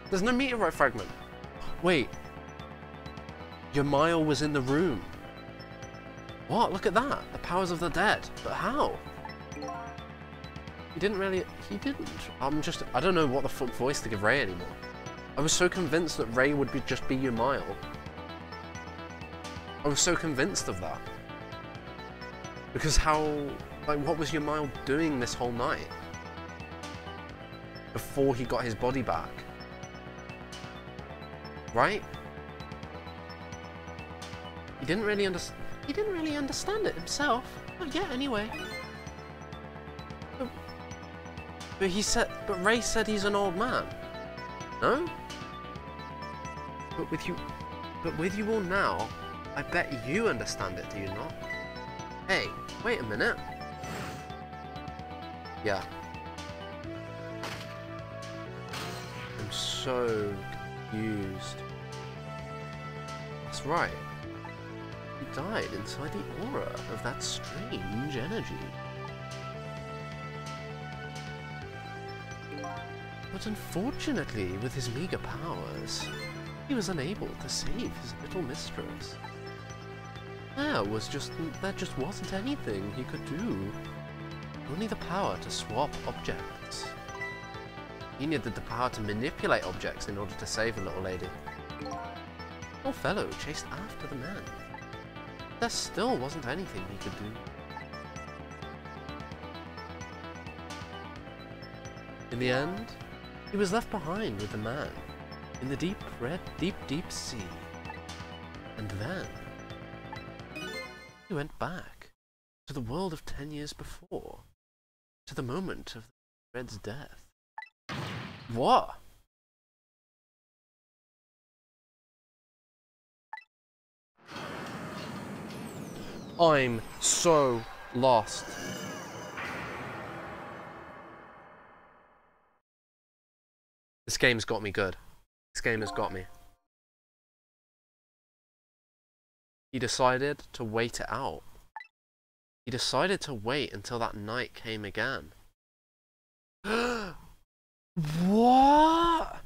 There's no meteorite fragment. Wait. Yamile was in the room. What? Look at that. The powers of the dead. But how? He didn't. I don't know what the fuck voice to give Ray anymore. I was so convinced that Ray would just be Yamile. I was so convinced of that. Because what was Yamile doing this whole night? Before he got his body back. Right? He didn't really understand it himself. Not yet, anyway. But Ray said he's an old man. No? But with you all now, I bet you understand it, do you not? Hey, wait a minute. Yeah. I'm so confused. That's right. He died inside the aura of that strange energy. But unfortunately, with his meager powers, he was unable to save his little mistress. There just wasn't anything he could do. Only the power to swap objects. He needed the power to manipulate objects in order to save the little lady. The little fellow chased after the man. There still wasn't anything he could do. In the end, he was left behind with the man in the deep sea. And then he went back to the world of 10 years before, to the moment of Red's death. What? I'm so lost. This game's got me good. This game has got me. He decided to wait it out. He decided to wait until that night came again. What?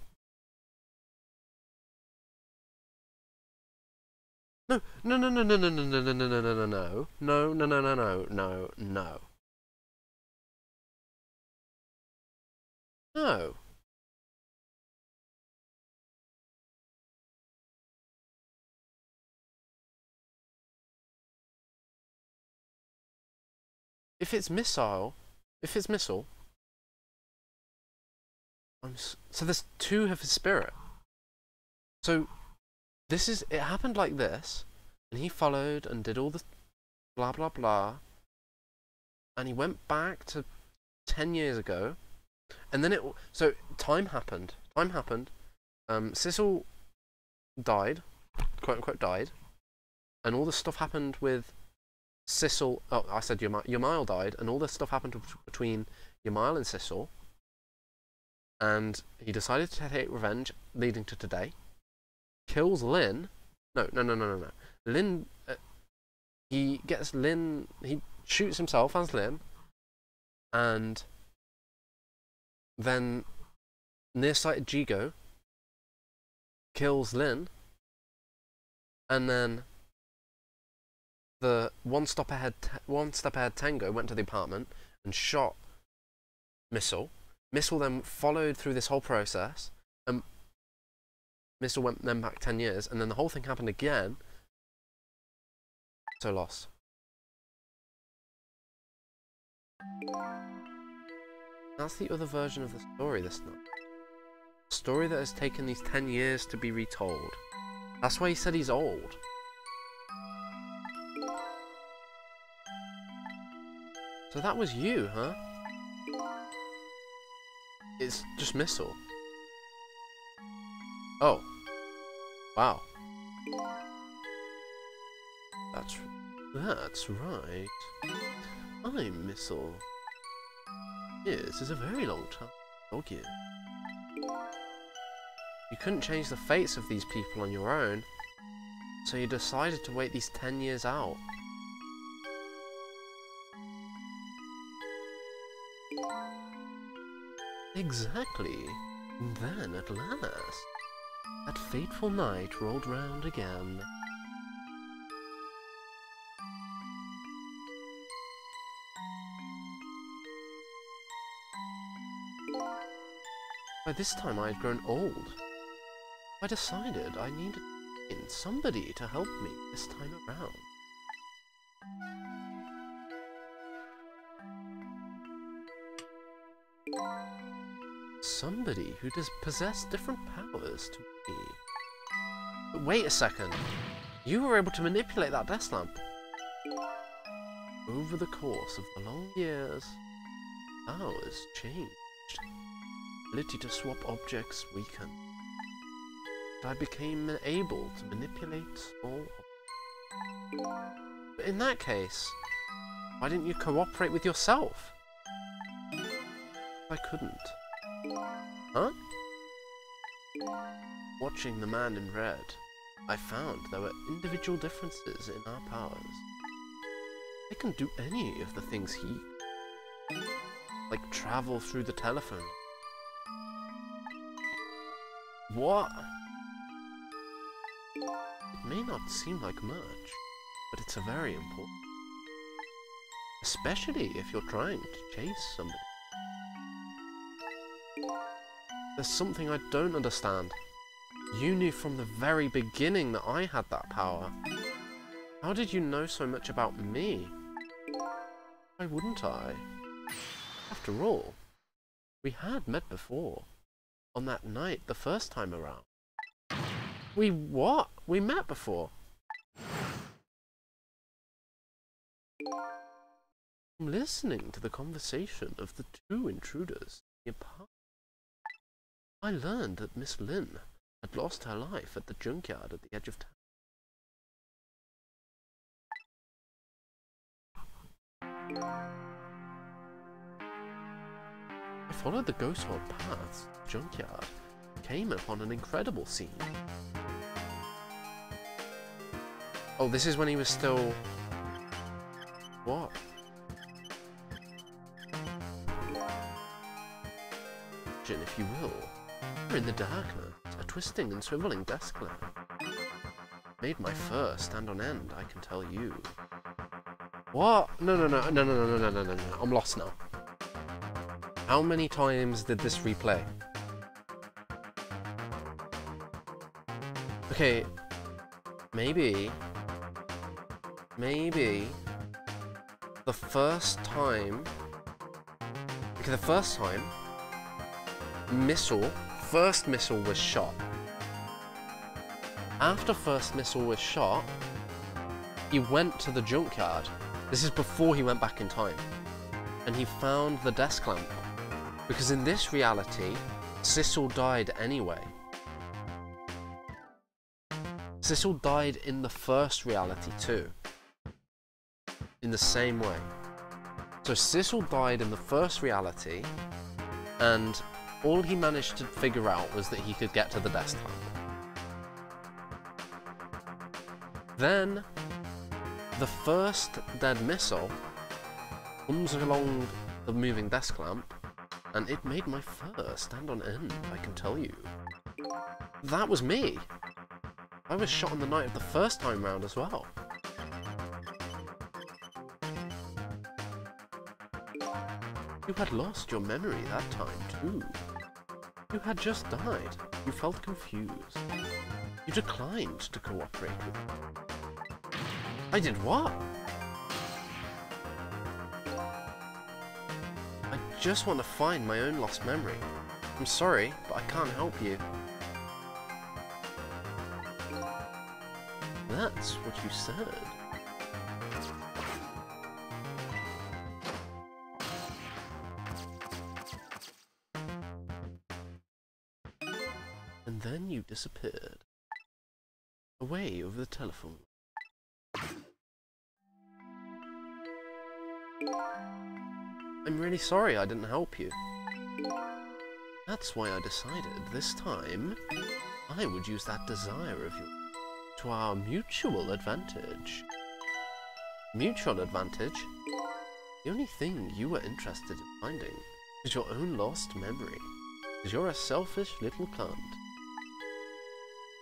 No, no, no, no, no, no, no, no, no, no, no, no, no, no, no, no, no, no, no, no. No. If it's missile, so there's two of his spirit. So it happened like this, and he followed and did all the blah blah blah, and he went back to 10 years ago, and then so time happened. Sissel died, quote unquote died, and all this stuff happened with Sissel. Oh, I said Yamile died, and all this stuff happened between Yamile and Sissel, and he decided to take revenge, leading to today. Kills Lynn. No. Lynn. He gets Lynn. He shoots himself as Lynn, and then nearsighted Jigo kills Lynn, and then the one step ahead Tango went to the apartment and shot Missile. Missile then followed through this whole process, and Missile went then back 10 years, and then the whole thing happened again. So lost. That's the other version of the story this night. A story that has taken these 10 years to be retold. That's why he said he's old. So that was you, huh? It's just Missile. Oh. Wow. That's right. I'm Missile. This is a very long time. Dog year. You couldn't change the fates of these people on your own, so you decided to wait these 10 years out. Exactly. And then, at last, that fateful night rolled round again. By this time I had grown old. I decided I needed somebody to help me this time around. Somebody who does possess different powers to me. But wait a second. You were able to manipulate that desk lamp. Over the course of the long years, powers changed. Ability to swap objects weakened. I became able to manipulate small objects. But in that case, why didn't you cooperate with yourself? I couldn't. Huh? Watching the man in red, I found there were individual differences in our powers. I can do any of the things he... like travel through the telephone. What? It may not seem like much, but it's a very important. Especially if you're trying to chase somebody. There's something I don't understand. You knew from the very beginning that I had that power. How did you know so much about me? Why wouldn't I? After all, we had met before. On that night, the first time around. We what? We met before. I'm listening to the conversation of the two intruders in the apartment. I learned that Miss Lynn had lost her life at the junkyard at the edge of town. I followed the ghost haunt paths to the junkyard, came upon an incredible scene. Oh, this is when he was still... What? Imagine, if you will, we're in the darkness, a twisting and swiveling desk lamp. Made my fur stand on end, I can tell you. What? No. I'm lost now. How many times did this replay? Okay, maybe the first time, first missile was shot. After first missile was shot, he went to the junkyard. This is before he went back in time. And he found the desk lamp. Because in this reality, Sissel died anyway. Sissel died in the first reality too. In the same way. So Sissel died in the first reality, and all he managed to figure out was that he could get to the desk lamp. Then, the first dead missile comes along the moving desk lamp, and it made my fur stand on end, I can tell you. That was me! I was shot on the night of the first time round as well. You had lost your memory that time too. You had just died. You felt confused. You declined to cooperate with me. I did what? I just want to find my own lost memory. I'm sorry, but I can't help you. That's what you said. And then you disappeared. Away over the telephone. I'm really sorry I didn't help you. That's why I decided this time I would use that desire of yours to our mutual advantage. Mutual advantage? The only thing you were interested in finding is your own lost memory, because you're a selfish little cunt.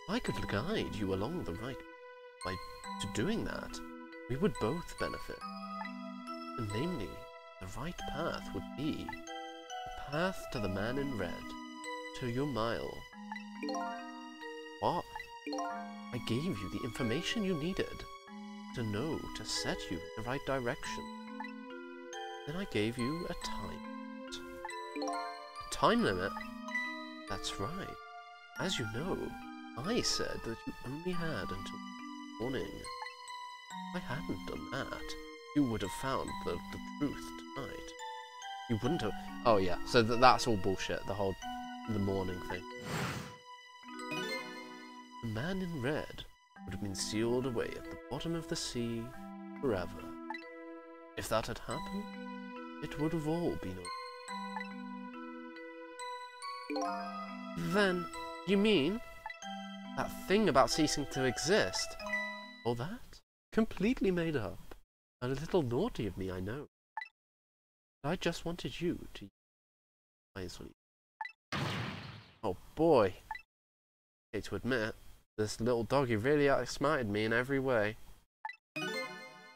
I could guide you along the right by doing that. We would both benefit. And namely, the right path would be the path to the man in red, to your mile. What? I gave you the information you needed to know to set you in the right direction. Then I gave you a time limit. A time limit? That's right. As you know, I said that you only had until morning. If I hadn't done that, you would have found the truth tonight. You wouldn't have... Oh yeah, so that's all bullshit, the morning thing. The man in red would have been sealed away at the bottom of the sea forever. If that had happened, it would have all been over. Then, you mean that thing about ceasing to exist? All that? Completely made up. And a little naughty of me, I know. I just wanted you to wisely. Oh boy. I hate to admit, this little doggy really outsmarted me in every way.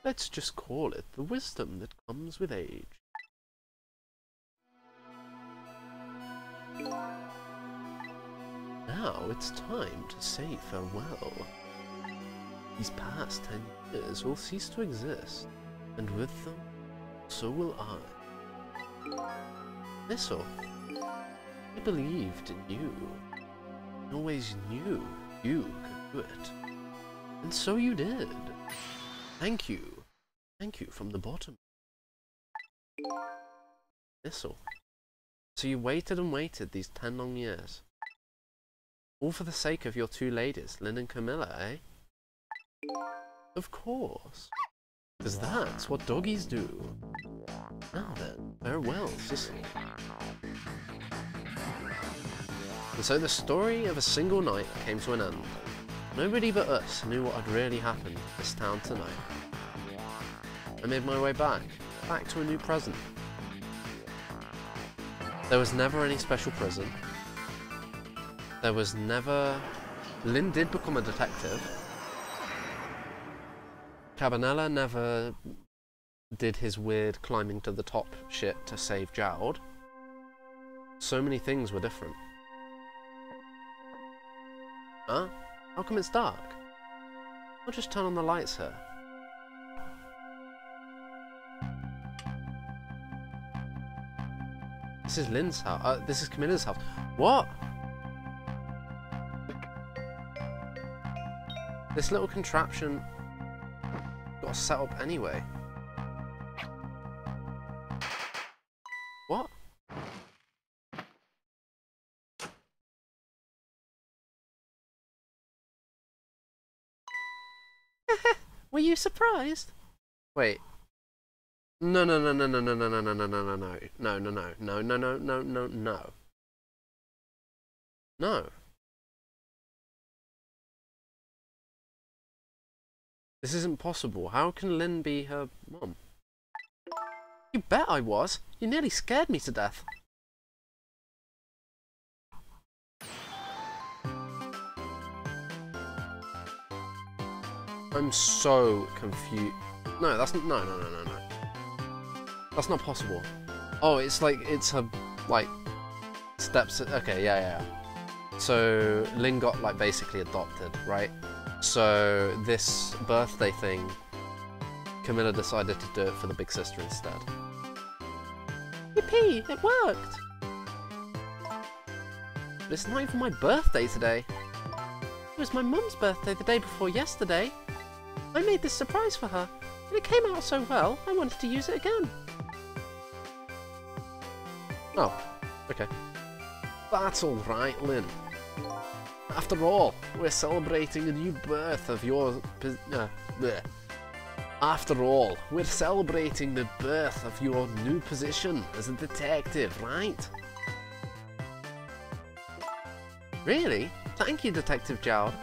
Let's just call it the wisdom that comes with age. Now it's time to say farewell. These past 10 years will cease to exist, and with them, so will I. Thistle, I believed in you. I always knew you could do it. And so you did. Thank you. Thank you from the bottom. Thistle. So you waited and waited these 10 long years. All for the sake of your two ladies, Lynn and Camilla, eh? Of course. Because that's what doggies do. Now then, farewell, Sissel. And so the story of a single night came to an end. Nobody but us knew what had really happened in this town tonight. I made my way back to a new present. There was never any special prison. There was never... Lynn did become a detective. Cabanela never did his weird climbing to the top shit to save Jowd. So many things were different. Huh? How come it's dark? I'll just turn on the lights here. This is Lynn's house. This is Camilla's house. What? This little contraption got set up anyway. What? Were you surprised? Wait. No. No. This isn't possible. How can Lynn be her mom? You bet I was. You nearly scared me to death. I'm so confused. No, that's no. That's not possible. Oh, it's like it's her like steps. Okay, yeah. So Lynn got like basically adopted, right? So this birthday thing, Camilla decided to do it for the big sister instead. Yippee! It worked. But it's not even my birthday today. It was my mum's birthday the day before yesterday. I made this surprise for her, and it came out so well, I wanted to use it again. Oh, okay. That's alright, Lynn. After all, we're celebrating a new birth of your... After all, we're celebrating the birth of your new position as a detective, right? Really? Thank you, Detective Jowd.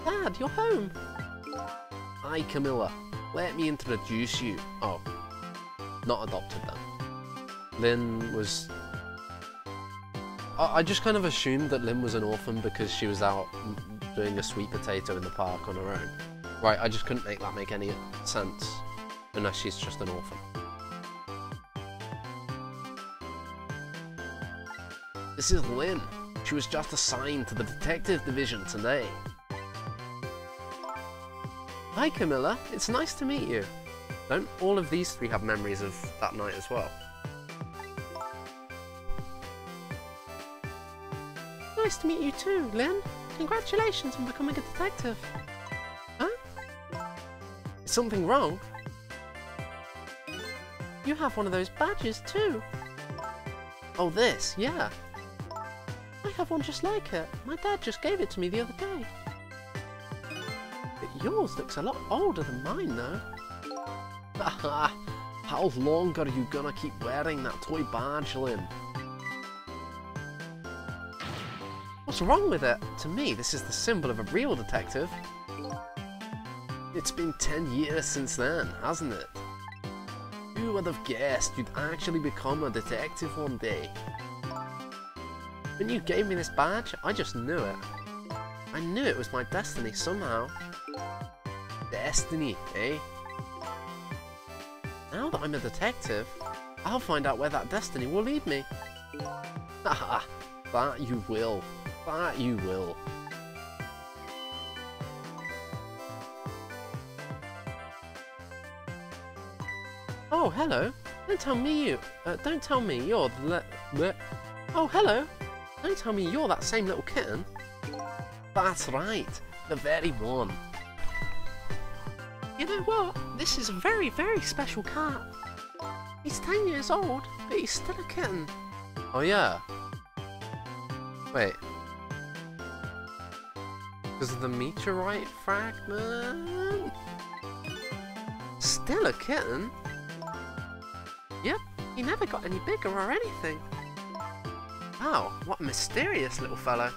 Dad, you're home. Hi, Camilla. Let me introduce you. Oh, not adopted then. Lynn was... I just kind of assumed that Lynn was an orphan because she was out doing a sweet potato in the park on her own. Right, I just couldn't make that make any sense unless she's just an orphan. This is Lynn. She was just assigned to the detective division today. Hi, Camilla. It's nice to meet you. Don't all of these three have memories of that night as well? Nice to meet you too, Lynn. Congratulations on becoming a detective. Huh? Is something wrong? You have one of those badges too. Oh, this? Yeah. I have one just like it. My dad just gave it to me the other day. But yours looks a lot older than mine though. Haha! How long are you gonna keep wearing that toy badge, Lynn? What's wrong with it? To me, this is the symbol of a real detective. It's been 10 years since then, hasn't it? Who would have guessed you'd actually become a detective one day? When you gave me this badge, I just knew it. I knew it was my destiny somehow. Destiny, eh? Now that I'm a detective, I'll find out where that destiny will lead me. Haha, that you will. That you will. Oh, hello. Don't tell me you're Oh, hello. Don't tell me you're that same little kitten. That's right. The very one. You know what? This is a very, very special cat. He's 10 years old, but he's still a kitten. Oh, yeah. Wait. Because of the meteorite fragment? Still a kitten? Yep, he never got any bigger or anything. Wow, what a mysterious little fellow.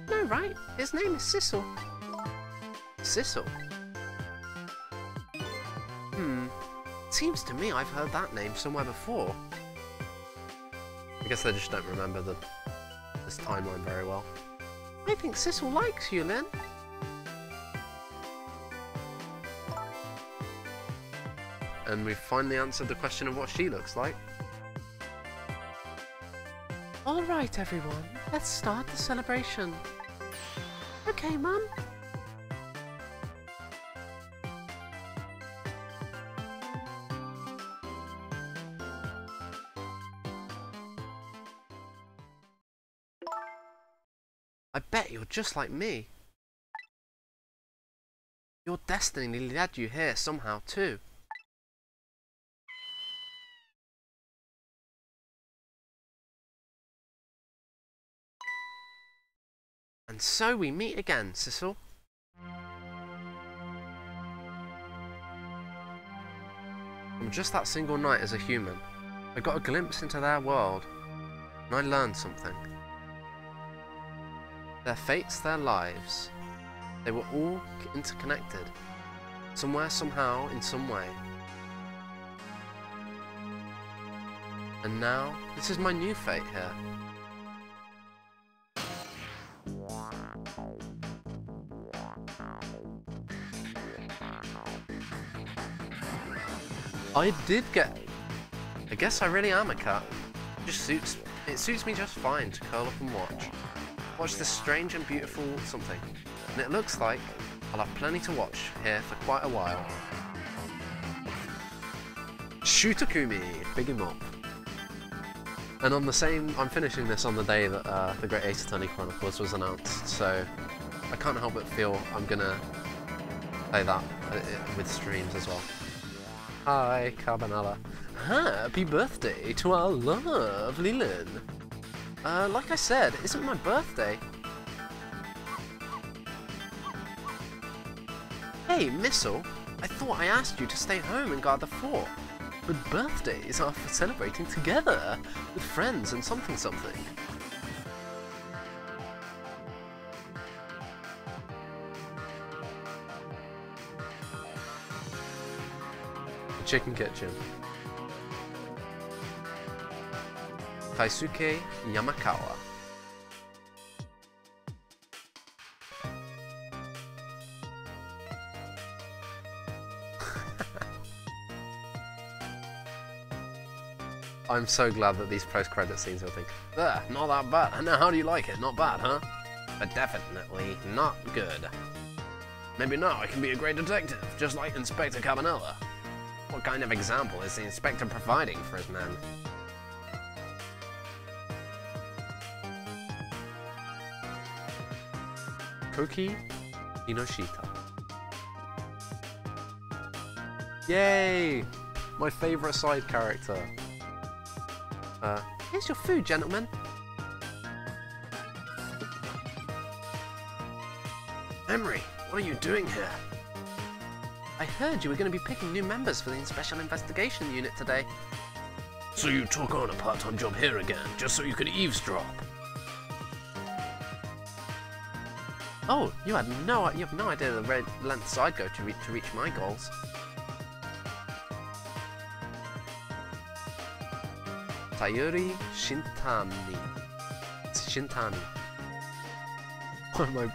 No, right? His name is Sissel. Sissel? Seems to me I've heard that name somewhere before. I guess I just don't remember this timeline very well. I think Sissel likes you, Lynn. and we've finally answered the question of what she looks like. Alright everyone, let's start the celebration. Okay, Mum. I bet you're just like me. Your destiny led you here somehow too. And so we meet again, Sissel. From just that single night as a human, I got a glimpse into their world, and I learned something. Their fates, their lives, they were all interconnected, somewhere, somehow, in some way. And now, this is my new fate here. I guess I really am a cat. It suits me just fine to curl up and watch this strange and beautiful something. And it looks like I'll have plenty to watch here for quite a while. Shutakumi, big him up. And on the same, I'm finishing this on the day that the Great Ace Attorney Chronicles was announced, so I can't help but feel I'm gonna play that with streams as well. Hi, Carbonella. Happy birthday to our lovely Lynn. Like I said, it isn't my birthday. Hey, Missile, I thought I asked you to stay home and guard the fort. But birthdays are for celebrating together with friends and something. The Chicken Kitchen. Kaisuke Yamakawa. I'm so glad that these post-credit scenes will think, "There, not that bad. Now, how do you like it? Not bad, huh? But definitely not good. Maybe now I can be a great detective, just like Inspector Cabanella. What kind of example is the inspector providing for his men?" Koki Inoshita. Yay! My favourite side character. Here's your food, gentlemen. Emery, what are you doing here? I heard you were going to be picking new members for the Special Investigation Unit today. So you took on a part-time job here again, just so you could eavesdrop? Oh, you have no idea the lengths I'd go to reach my goals. Sayuri Shintani.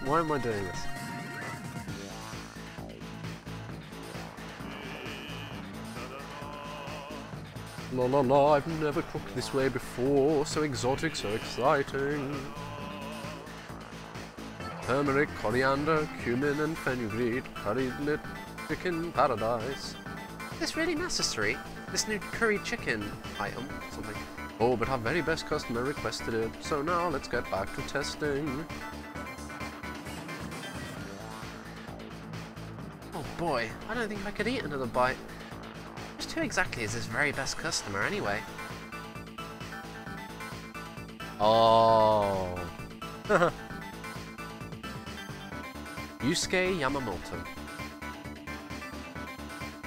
Why am I doing this? La la la, I've never cooked this way before. So exotic, so exciting. Turmeric, coriander, cumin and fenugreek, curried lit chicken paradise. Is this really necessary? This new curry chicken item, something. Oh, but our very best customer requested it, so now let's get back to testing. Oh boy, I don't think I could eat another bite. Just who exactly is this very best customer anyway? Oh. Yusuke Yamamoto.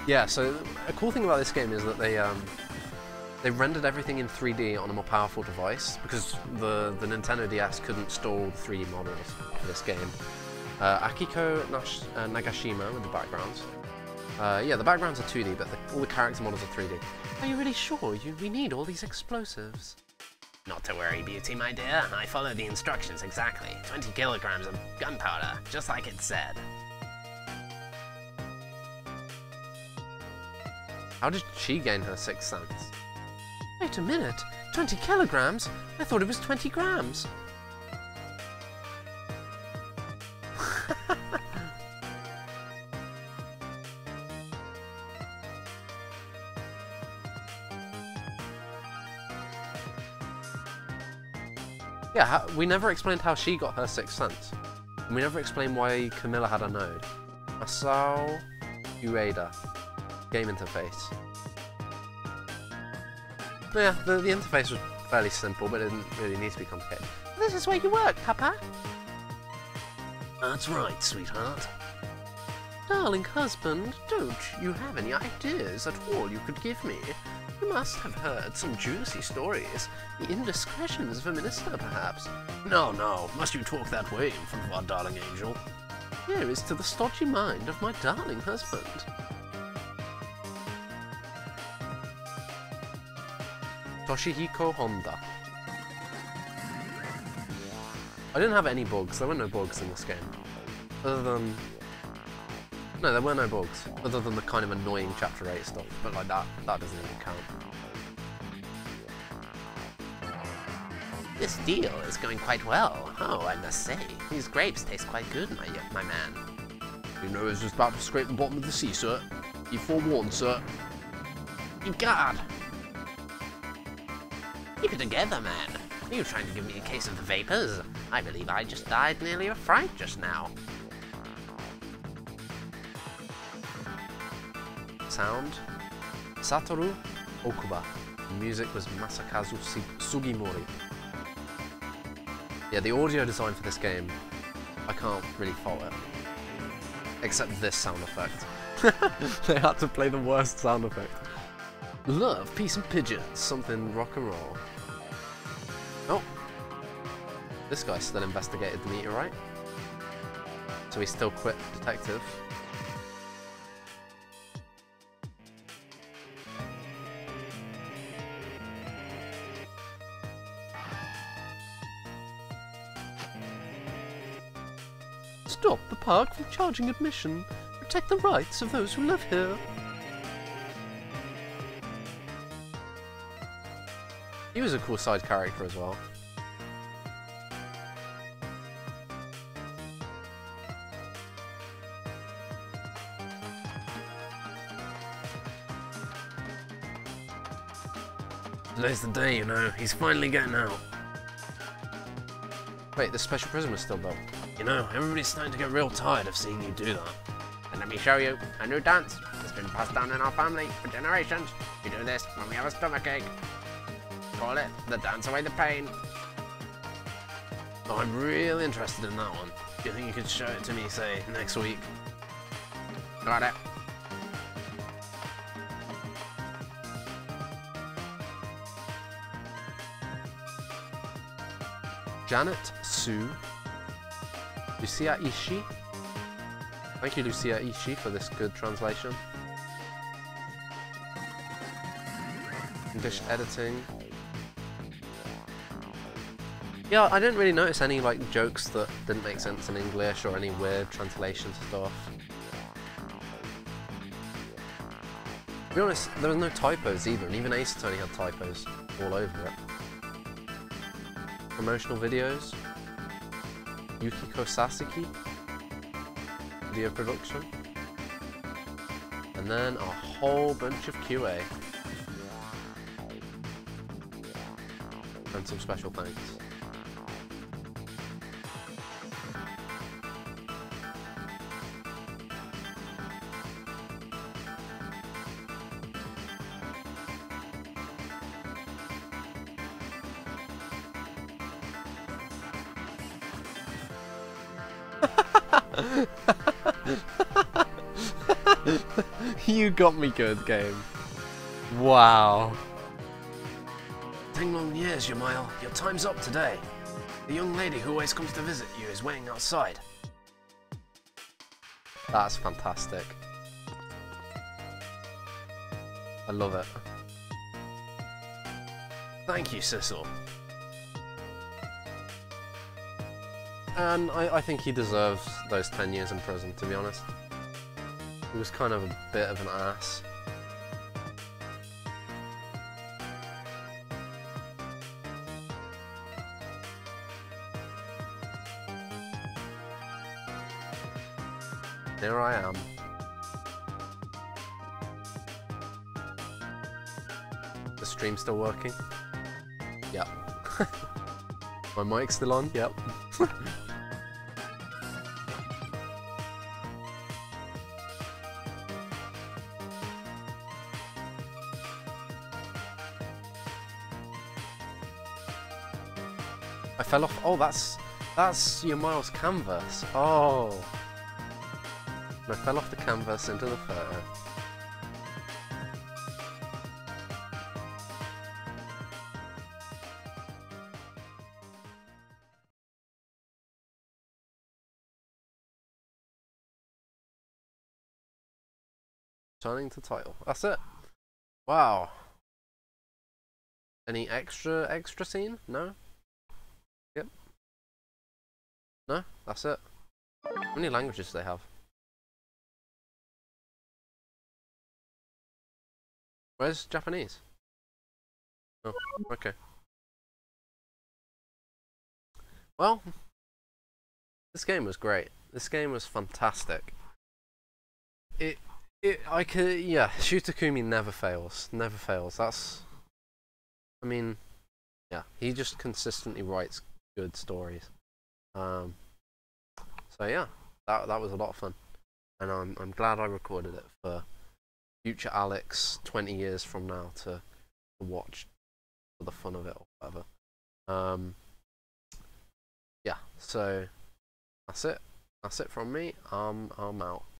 Yeah, so a cool thing about this game is that they rendered everything in 3D on a more powerful device because the Nintendo DS couldn't store the 3D models for this game. Akiko Nagashima with the backgrounds. Yeah, the backgrounds are 2D, but all the character models are 3D. Are you really sure we need all these explosives? Not to worry, Beauty, my dear. I followed the instructions exactly. 20 kilograms of gunpowder, just like it said. How did she gain her 6th sense? Wait a minute. 20 kilograms? I thought it was 20 grams. Yeah, we never explained how she got her 6th sense. And we never explained why Camilla had a node. Masao Ueda. Game interface. Yeah, the interface was fairly simple, but it didn't really need to be complicated. This is where you work, Papa. That's right, sweetheart. Darling husband, don't you have any ideas at all you could give me? You must have heard some juicy stories. The indiscretions of a minister, perhaps. No, no, must you talk that way in front of our darling angel? Here is to the stodgy mind of my darling husband. Toshihiko Honda. I didn't have any bugs. There were no bugs in this game. Other than... No, there were no bugs. Other than the kind of annoying Chapter 8 stuff. But like that doesn't even count. This deal is going quite well. Oh, I must say, these grapes taste quite good, my man. You know, it's just about to scrape the bottom of the sea, sir. You forewarned, sir. God! Keep it together, man. Are you trying to give me a case of the vapors? I believe I just died nearly of fright just now. Sound, Satoru Okuba. The music was Masakazu Sugimori. Yeah, the audio design for this game, I can't really fault it. Except this sound effect. They had to play the worst sound effect. Love, peace and pigeons, something rock and roll. Oh. This guy still investigated the meteorite. So he still quit detective. Stop the park from charging admission. Protect the rights of those who live here. He was a cool side character as well. Today's the day, you know. He's finally getting out. Wait, the special prison was still built. You know, everybody's starting to get real tired of seeing you do that. And let me show you a new dance. It's been passed down in our family for generations. We do this when we have a stomachache. Call it the dance away the pain. Oh, I'm really interested in that one. Do you think you could show it to me, say, next week? Got it. Janet Sue. Lucia Ishii. Thank you, Lucia Ishii, for this good translation. English editing. Yeah, I didn't really notice any like jokes that didn't make sense in English or any weird translation stuff. To be honest, there was no typos either, and even Ace Attorney had typos all over it. Promotional videos. Yukiko Sasaki. Video production. And then a whole bunch of QA. And some special thanks. You got me good, game. Wow. 10 long years, Yamail. Your time's up today. The young lady who always comes to visit you is waiting outside. That's fantastic. I love it. Thank you, Cecil. And I think he deserves those 10 years in prison, to be honest. He was kind of a bit of an ass. Here I am. The stream's still working? Yep. My mic's still on? Yep. I fell off. Oh, that's your Miles canvas. Oh. And I fell off the canvas into the photo. Turning to title. That's it. Wow. Any extra scene? No? Yep. No? That's it. How many languages do they have? Where's Japanese? Oh, okay. Well, this game was great. This game was fantastic. Yeah, Shutakumi never fails. Never fails. I mean, yeah, he just consistently writes good stories. So yeah, that was a lot of fun, and I'm glad I recorded it for future Aleks 20 years from now to watch for the fun of it or whatever. Yeah, so that's it. That's it from me. I'm out.